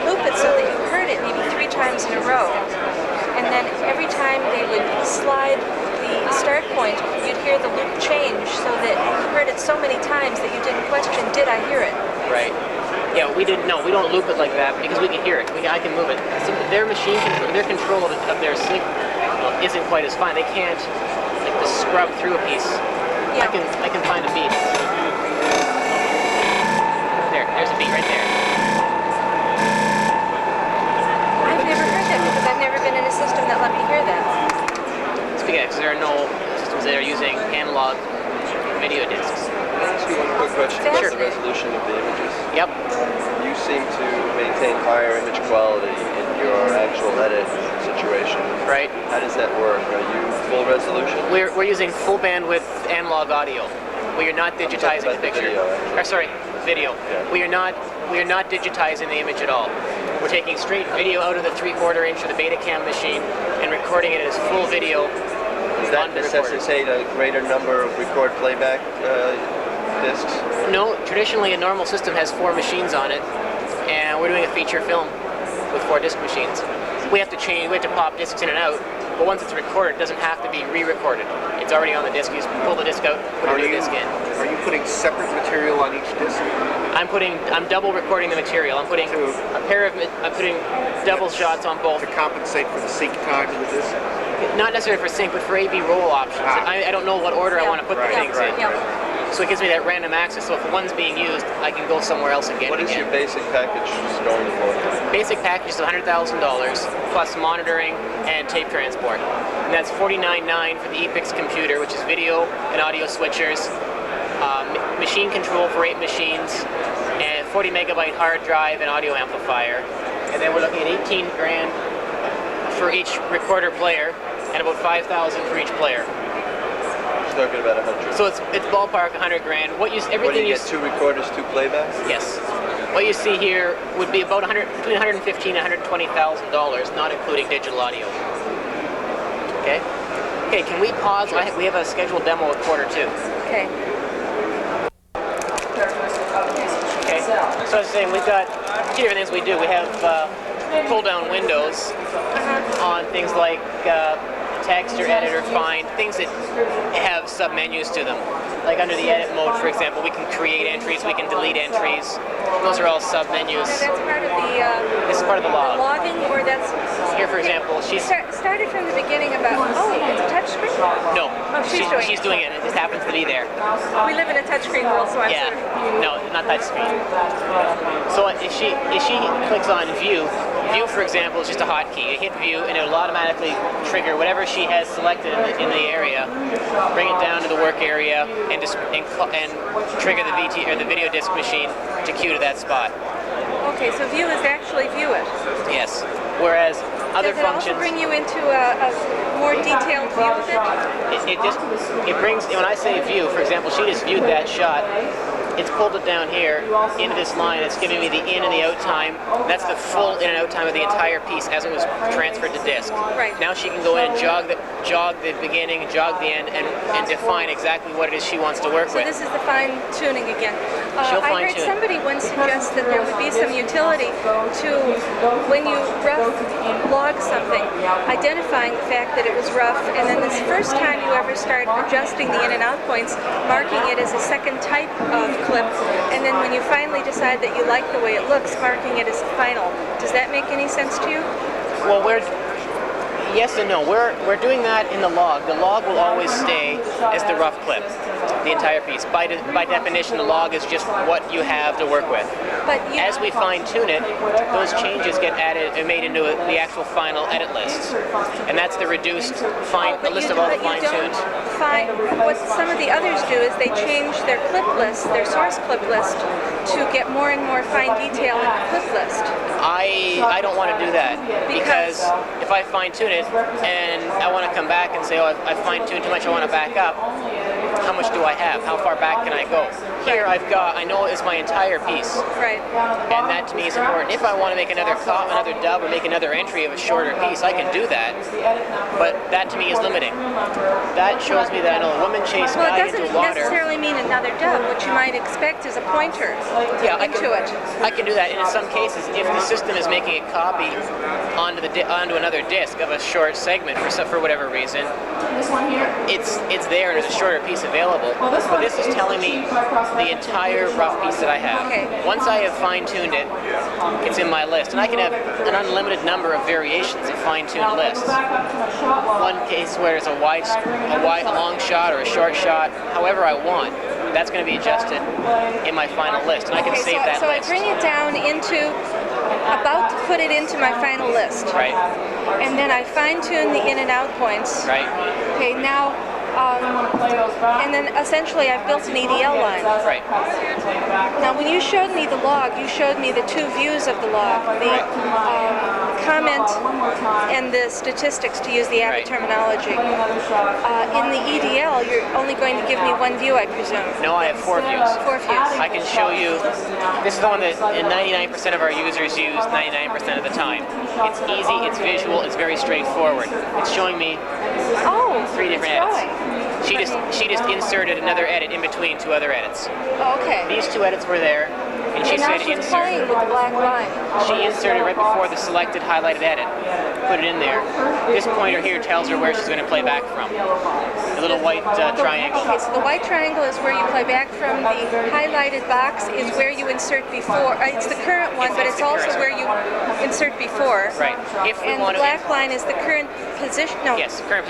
loop it so that you heard it maybe 3 times in a row. And then every time they would slide the start point, you'd hear the loop change so that you heard it so many times that you didn't question, did I hear it? Right. Yeah, we don't loop it like that because we can hear it. I can move it. So their machine control, their control of their sync isn't quite as fine. They can't just scrub through a piece. Yeah. I can find a beat. There's a beat right there. I've never heard that because I've never been in a system that let me hear that. It's because there are no systems that are using analog video discs. Can I ask you one quick question about the resolution of the images? Yep. You seem to maintain higher image quality in your actual edit situation. Right. How does that work? Are you full resolution? We're using full bandwidth analog audio. We are not digitizing the picture. Video. Yeah. We are not digitizing the image at all. We're taking straight video out of the 3/4 inch of the Betacam machine and recording it as full video. Does that necessitate a greater number of record playback discs? No, traditionally a normal system has 4 machines on it, and we're doing a feature film with 4 disc machines. We have to pop discs in and out, but once it's recorded, it doesn't have to be re-recorded. It's already on the disc. You just pull the disc out, put a new disc in. Are you putting separate material on each disc? I'm double recording the material. I'm putting double shots on both. To compensate for the sync time of the disc? Not necessarily for sync, but for A/B roll options. I don't know what order I want to put the things in. So it gives me that random access. So if one's being used, I can go somewhere else and get it What is again. your basic package going for? Basic package is $100,000 plus monitoring and tape transport. And that's $49,900 for the E-Pix computer, which is video and audio switchers, machine control for 8 machines, and 40 megabyte hard drive and audio amplifier. And then we're looking at $18,000 for each recorder player and about $5,000 for each player. Talking about 100. So it's ballpark $100,000. What do you get? 2 recorders, 2 playbacks? Yes. What you see here would be about between $115,000 and $120,000, not including digital audio. Okay. Okay. Can we pause? We have a scheduled demo at 1:45. Okay. Okay. So I was saying we've got two different things we do. We have pull down windows on things like text or edit or find, things that have sub-menus to them. Like under the edit mode, for example, we can create entries, we can delete entries. Those are all sub-menus. Now that's part of the This is part of the log. logging, or that's... Here, for example, she's... started from the beginning about, oh, it's a touch screen? No, Oh, she's doing it. It just happens to be there. We live in a touchscreen world, so I'm Yeah. sort of... No, not that screen. So if she clicks on view, for example, is just a hotkey. You hit view and it'll automatically trigger whatever she has selected in the area, bring it down to the work area, and trigger the VT or the video disk machine to queue to that spot. Okay, so view is actually view it. Yes. Whereas other Does it functions. also bring you into a more detailed view of it? It brings, when I say view, for example, she just viewed that shot. It's pulled it down here into this line. It's giving me the in and the out time. That's the full in and out time of the entire piece as it was transferred to disk. Right. Now she can go in and jog the beginning, jog the end, and define exactly what it is she wants to work So with. this is the fine tuning again. She'll I heard fine-tune. somebody once suggest that there would be some utility to, when you rough log something, identifying the fact that it was rough, and then this first time you ever start adjusting the in and out points, marking it as a second type of clip, and then when you finally decide that you like the way it looks, marking it as final. Does that make any sense to you? Well, yes and no. We're doing that in the log. The log will always stay as the rough clip, the entire piece. By definition, the log is just what you have to work with. But As we fine-tune it, those changes get added and made into the actual final edit list, and that's the reduced the list of all the fine-tuned. What some of the others do is they change their clip list, their source clip list, to get more and more fine detail in the clip list. I don't want to do that because if I fine-tune it and I want to come back and say, oh, I fine-tuned too much, I want to back up, how much do I have? How far back can I go? Here I know it's my entire piece. Right. And that to me is important. If I want to make another dub or make another entry of a shorter piece, I can do that. But that to me is limiting. That shows me that I know a woman chased Well, it guy doesn't into water. necessarily mean another dub. What you might expect is a pointer into it. I can do that. And in some cases, if the system is making a copy onto another disk of a short segment for whatever reason, it's there and there's a shorter piece available. But this is telling me the entire rough piece that I have. Okay. Once I have fine-tuned it, it's in my list, and I can have an unlimited number of variations of fine-tuned lists. One case where it's a long shot or a short shot, however I want. That's going to be adjusted in my final list, and I can save that so list. I bring it down into, about to put it into my final list. Right. And then I fine-tune the in and out points. Right. Okay, now, and then essentially I've built an EDL line. Right. Now when you showed me the log, you showed me the two views of the log, the comment and the statistics, to use the Abbott terminology. In the EDL, you're only going to give me one view, I presume. No, I have 4 views. 4 views. I can show you, this is the one that 99% of our users use 99% of the time. It's easy, it's visual, it's very straightforward. It's showing me 3 different edits. She just inserted another edit in between 2 other edits. Oh, okay. These 2 edits were there, and she Now said she's insert. playing with the black line. She inserted right before the selected highlighted edit. Put it in there. This pointer here tells her where she's going to play back from. The little white triangle. Okay, so the white triangle is where you play back from. The highlighted box is where you insert before. It's the current one, but it's also where you insert before. Right. If we And want the black line is the current position. No. Yes, current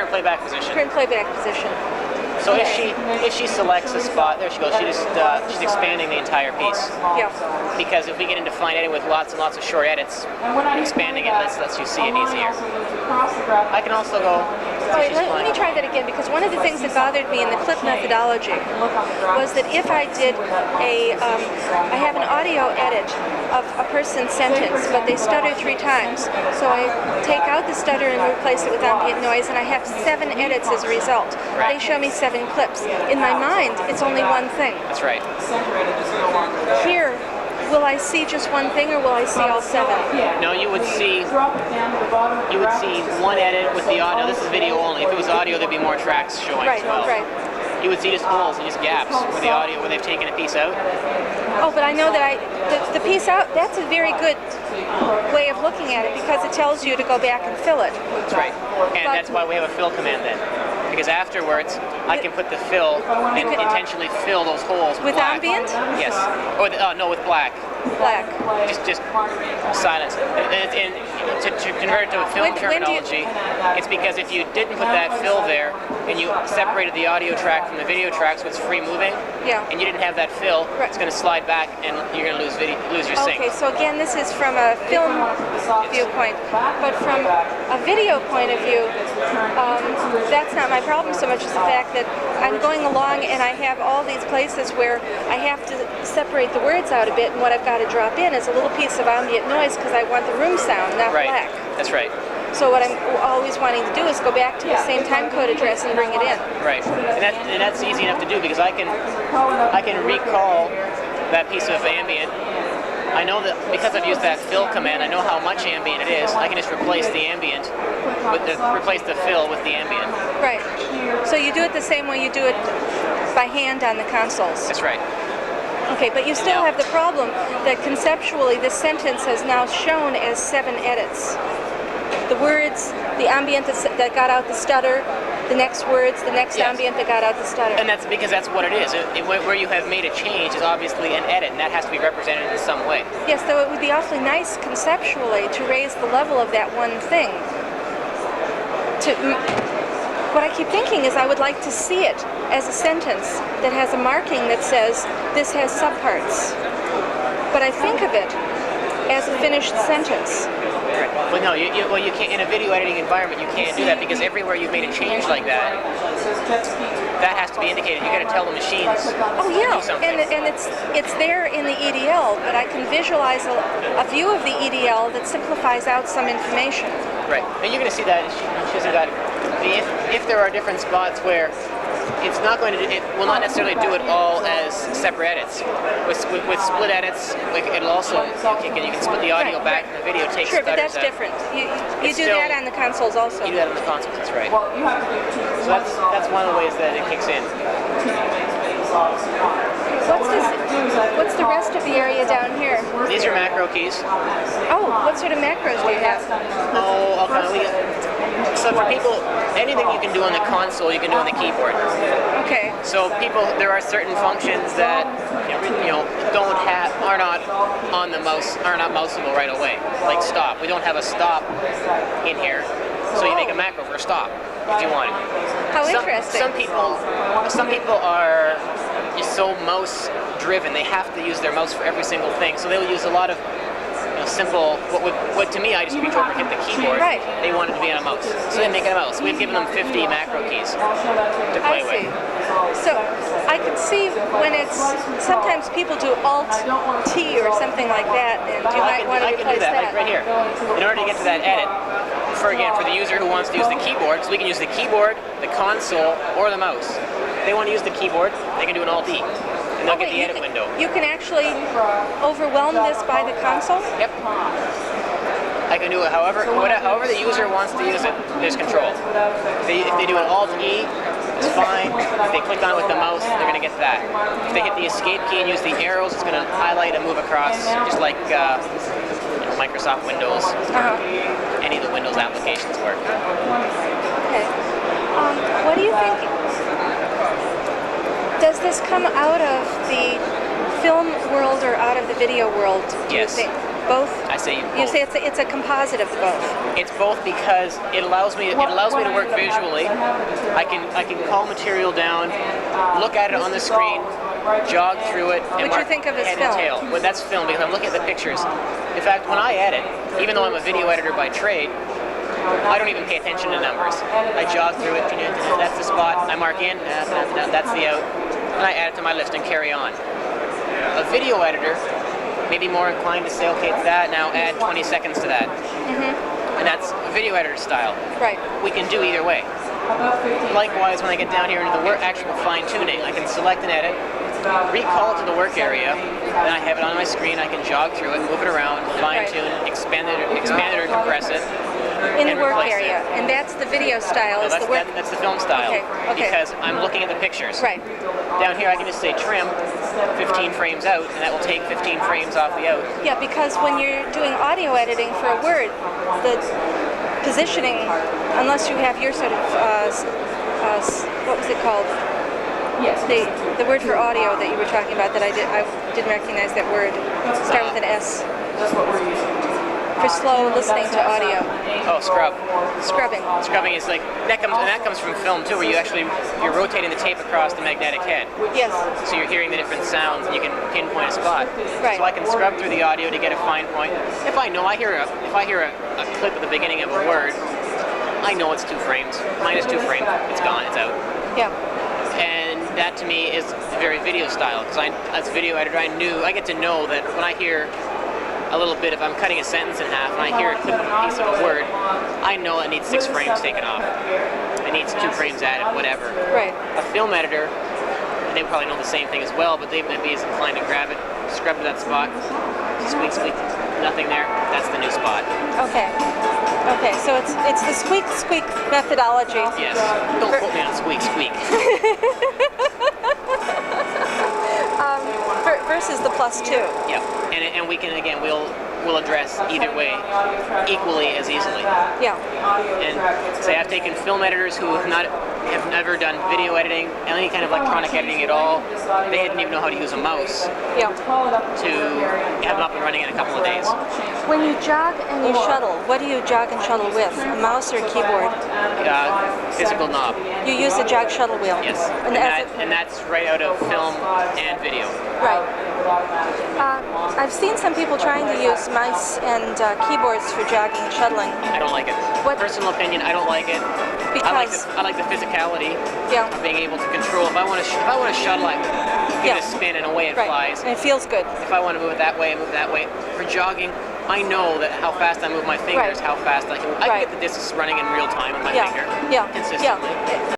playback position. Current playback position. So if she selects a spot, there she goes. She's expanding the entire piece. Yeah. Because if we get into fine editing with lots and lots of short edits, expanding it lets you see it easier. I can also go. Oh, wait, let me try that again, because one of the things that bothered me in the clip methodology was that if I did I have an audio edit of a person's sentence, but they stutter 3 times. So I take out the stutter and replace it with ambient noise, and I have 7 edits as a result. Right. They show me 7 clips. In my mind, it's only one thing. That's right. Here, will I see just one thing, or will I see all 7? No, you would see one edit with the audio. This is video only. If it was audio, there'd be more tracks showing Right, as well. right. you would see just holes and just gaps where the audio, where they've taken a piece out. Oh, but I know that the piece out, that's a very good way of looking at it because it tells you to go back and fill it. That's right. And that's why we have a fill command then. Because afterwards, I can put the fill and intentionally fill those holes with black. Ambient? Yes. Or no, with black. Black. Just silence. And to convert it to a film terminology, it's because if you didn't put that fill there and you separated the audio track from the video track so it's free moving, and you didn't have that fill, it's going to slide back and you're going to lose your sync. Okay, so again, this is from a film viewpoint, but from a video point of view, that's not my problem so much as the fact that I'm going along and I have all these places where I have to separate the words out a bit, and what I've got to drop in is a little piece of ambient noise because I want the room sound, not black. That's right. So what I'm always wanting to do is go back to the same time code address and bring it in. Right, and that's easy enough to do because I can recall that piece of ambient. I know that because I've used that fill command, I know how much ambient it is. I can just replace the ambient replace the fill with the ambient. Right. So you do it the same way you do it by hand on the consoles. That's right. Okay, but you still have the problem that conceptually this sentence has now shown as 7 edits. The words, the ambient that got out the stutter, the next words, the next ambient that got out the stutter. And that's because that's what it is. Where you have made a change is obviously an edit, and that has to be represented in some way. Yes, though it would be awfully nice conceptually to raise the level of that one thing. What I keep thinking is I would like to see it as a sentence that has a marking that says this has subparts. But I think of it as a finished sentence. But no, you can't. In a video editing environment, you can't do that because everywhere you've made a change like that, that has to be indicated. You got to tell the machines. Oh yeah, and it's there in the EDL, but I can visualize a view of the EDL that simplifies out some information. Right, and you're going to see that. She hasn't got. If there are different spots where it's not going to, it will not necessarily do it all as separate edits. With split edits, it'll also you can split the audio back and the video takes. Sure, but that's different. You do that on the consoles also. You do that on the consoles. That's right. So that's one of the ways that it kicks in. What's the rest of the area down here? These are macro keys. Oh, what sort of macros do you have? Oh, okay. So for people, anything you can do on the console, you can do on the keyboard. Okay. So there are certain functions that are not on the mouse, are not mouseable right away. Like stop. We don't have a stop in here, so you make a macro for stop if you want it. How interesting. Some people are just so mouse driven. They have to use their mouse for every single thing. So they'll use a lot of simple, what to me I just reach over and hit the keyboard. Right. They want it to be on a mouse. So they make it a mouse. We've given them 50 macro keys to play with. So I can see when it's, sometimes people do Alt-T or something like that, and you might want to replace that. Like right here. In order to get to that edit, for the user who wants to use the keyboard, so we can use the keyboard, the console, or the mouse. If they want to use the keyboard, they can do an Alt-E. And they'll get the edit window. You can actually overwhelm this by the console? Yep. I can do it however the user wants to use it. There's control. If they do an Alt-E, it's fine. If they click on it with the mouse, they're going to get that. If they hit the escape key and use the arrows, it's going to highlight and move across, just like Microsoft Windows, any of the Windows applications work. Okay. What do you think? Does this come out of the film world or out of the video world? Yes. You think? Both? I say both. You say it's a composite of both. It's both because it allows me to work visually. I can call material down, look at it on the screen, jog through it, and What you think of as head film? and tail. Well, that's film because I'm looking at the pictures. In fact, when I edit, even though I'm a video editor by trade, I don't even pay attention to numbers. I jog through it. That's the spot. I mark in. That's the out. And I add it to my list and carry on. A video editor may be more inclined to say, okay, it's that. Now add 20 seconds to that. And that's video editor style. Right. We can do either way. Likewise, when I get down here into the actual fine-tuning, I can select an edit, recall it to the work area, then I have it on my screen, I can jog through it, move it around, fine-tune, expand it or compress it, In the and work replace area, it. and that's the video style. No, Is the work? that's the film style. Okay. Because I'm looking at the pictures. Right. Down here I can just say trim 15 frames out, and that will take 15 frames off the out. Yeah, because when you're doing audio editing for a word, the positioning, unless you have your sort of, what was it called? Yes. The word for audio that you were talking about that I didn't recognize that word. Start with an S. That's what we're using. For slow listening to audio. Oh, scrub. Scrubbing. Scrubbing is like that comes from film too, where you're rotating the tape across the magnetic head. Yes. So you're hearing the different sounds, and you can pinpoint a spot. Right. So I can scrub through the audio to get a fine point. If I hear a clip at the beginning of a word, I know it's 2 frames. Mine is 2 frames. It's gone. It's out. Yeah. And that to me is very video style, because as a video editor, I get to know that when I hear a little bit, if I'm cutting a sentence in half and I hear a clip of a piece of a word, I know it needs 6 frames taken off. It needs 2 frames added, whatever. Right. A film editor, they probably know the same thing as well, but they might be as inclined to grab it, scrub to that spot, squeak, squeak, nothing there, that's the new spot. Okay. Okay, so it's the squeak squeak methodology. Yes. Don't quote me on squeak, squeak. Versus the +2. Yep. And we can, again, we'll address either way equally as easily. Yeah. And say I've taken film editors who have never done video editing, any kind of electronic editing at all. They didn't even know how to use a mouse Yeah. to have them up and running in a couple of days. When you jog and you shuttle, what do you jog and shuttle with? A mouse or a keyboard? Physical knob. You use the jog shuttle wheel. Yes. And And that's right out of film and video. right. I've seen some people trying to use mice and keyboards for jogging and shuttling. I don't like it. What? Personal opinion, I don't like it. Because I like the physicality yeah. of being able to control. If I want to shuttle, I give Yeah. it a spin and away it Right. flies. And it feels good. If I want to move it that way, I move that way. For jogging, I know that how fast I move my fingers, Right. how fast I can Right. get the discs running in real time with my Yeah. finger Yeah. consistently. Yeah.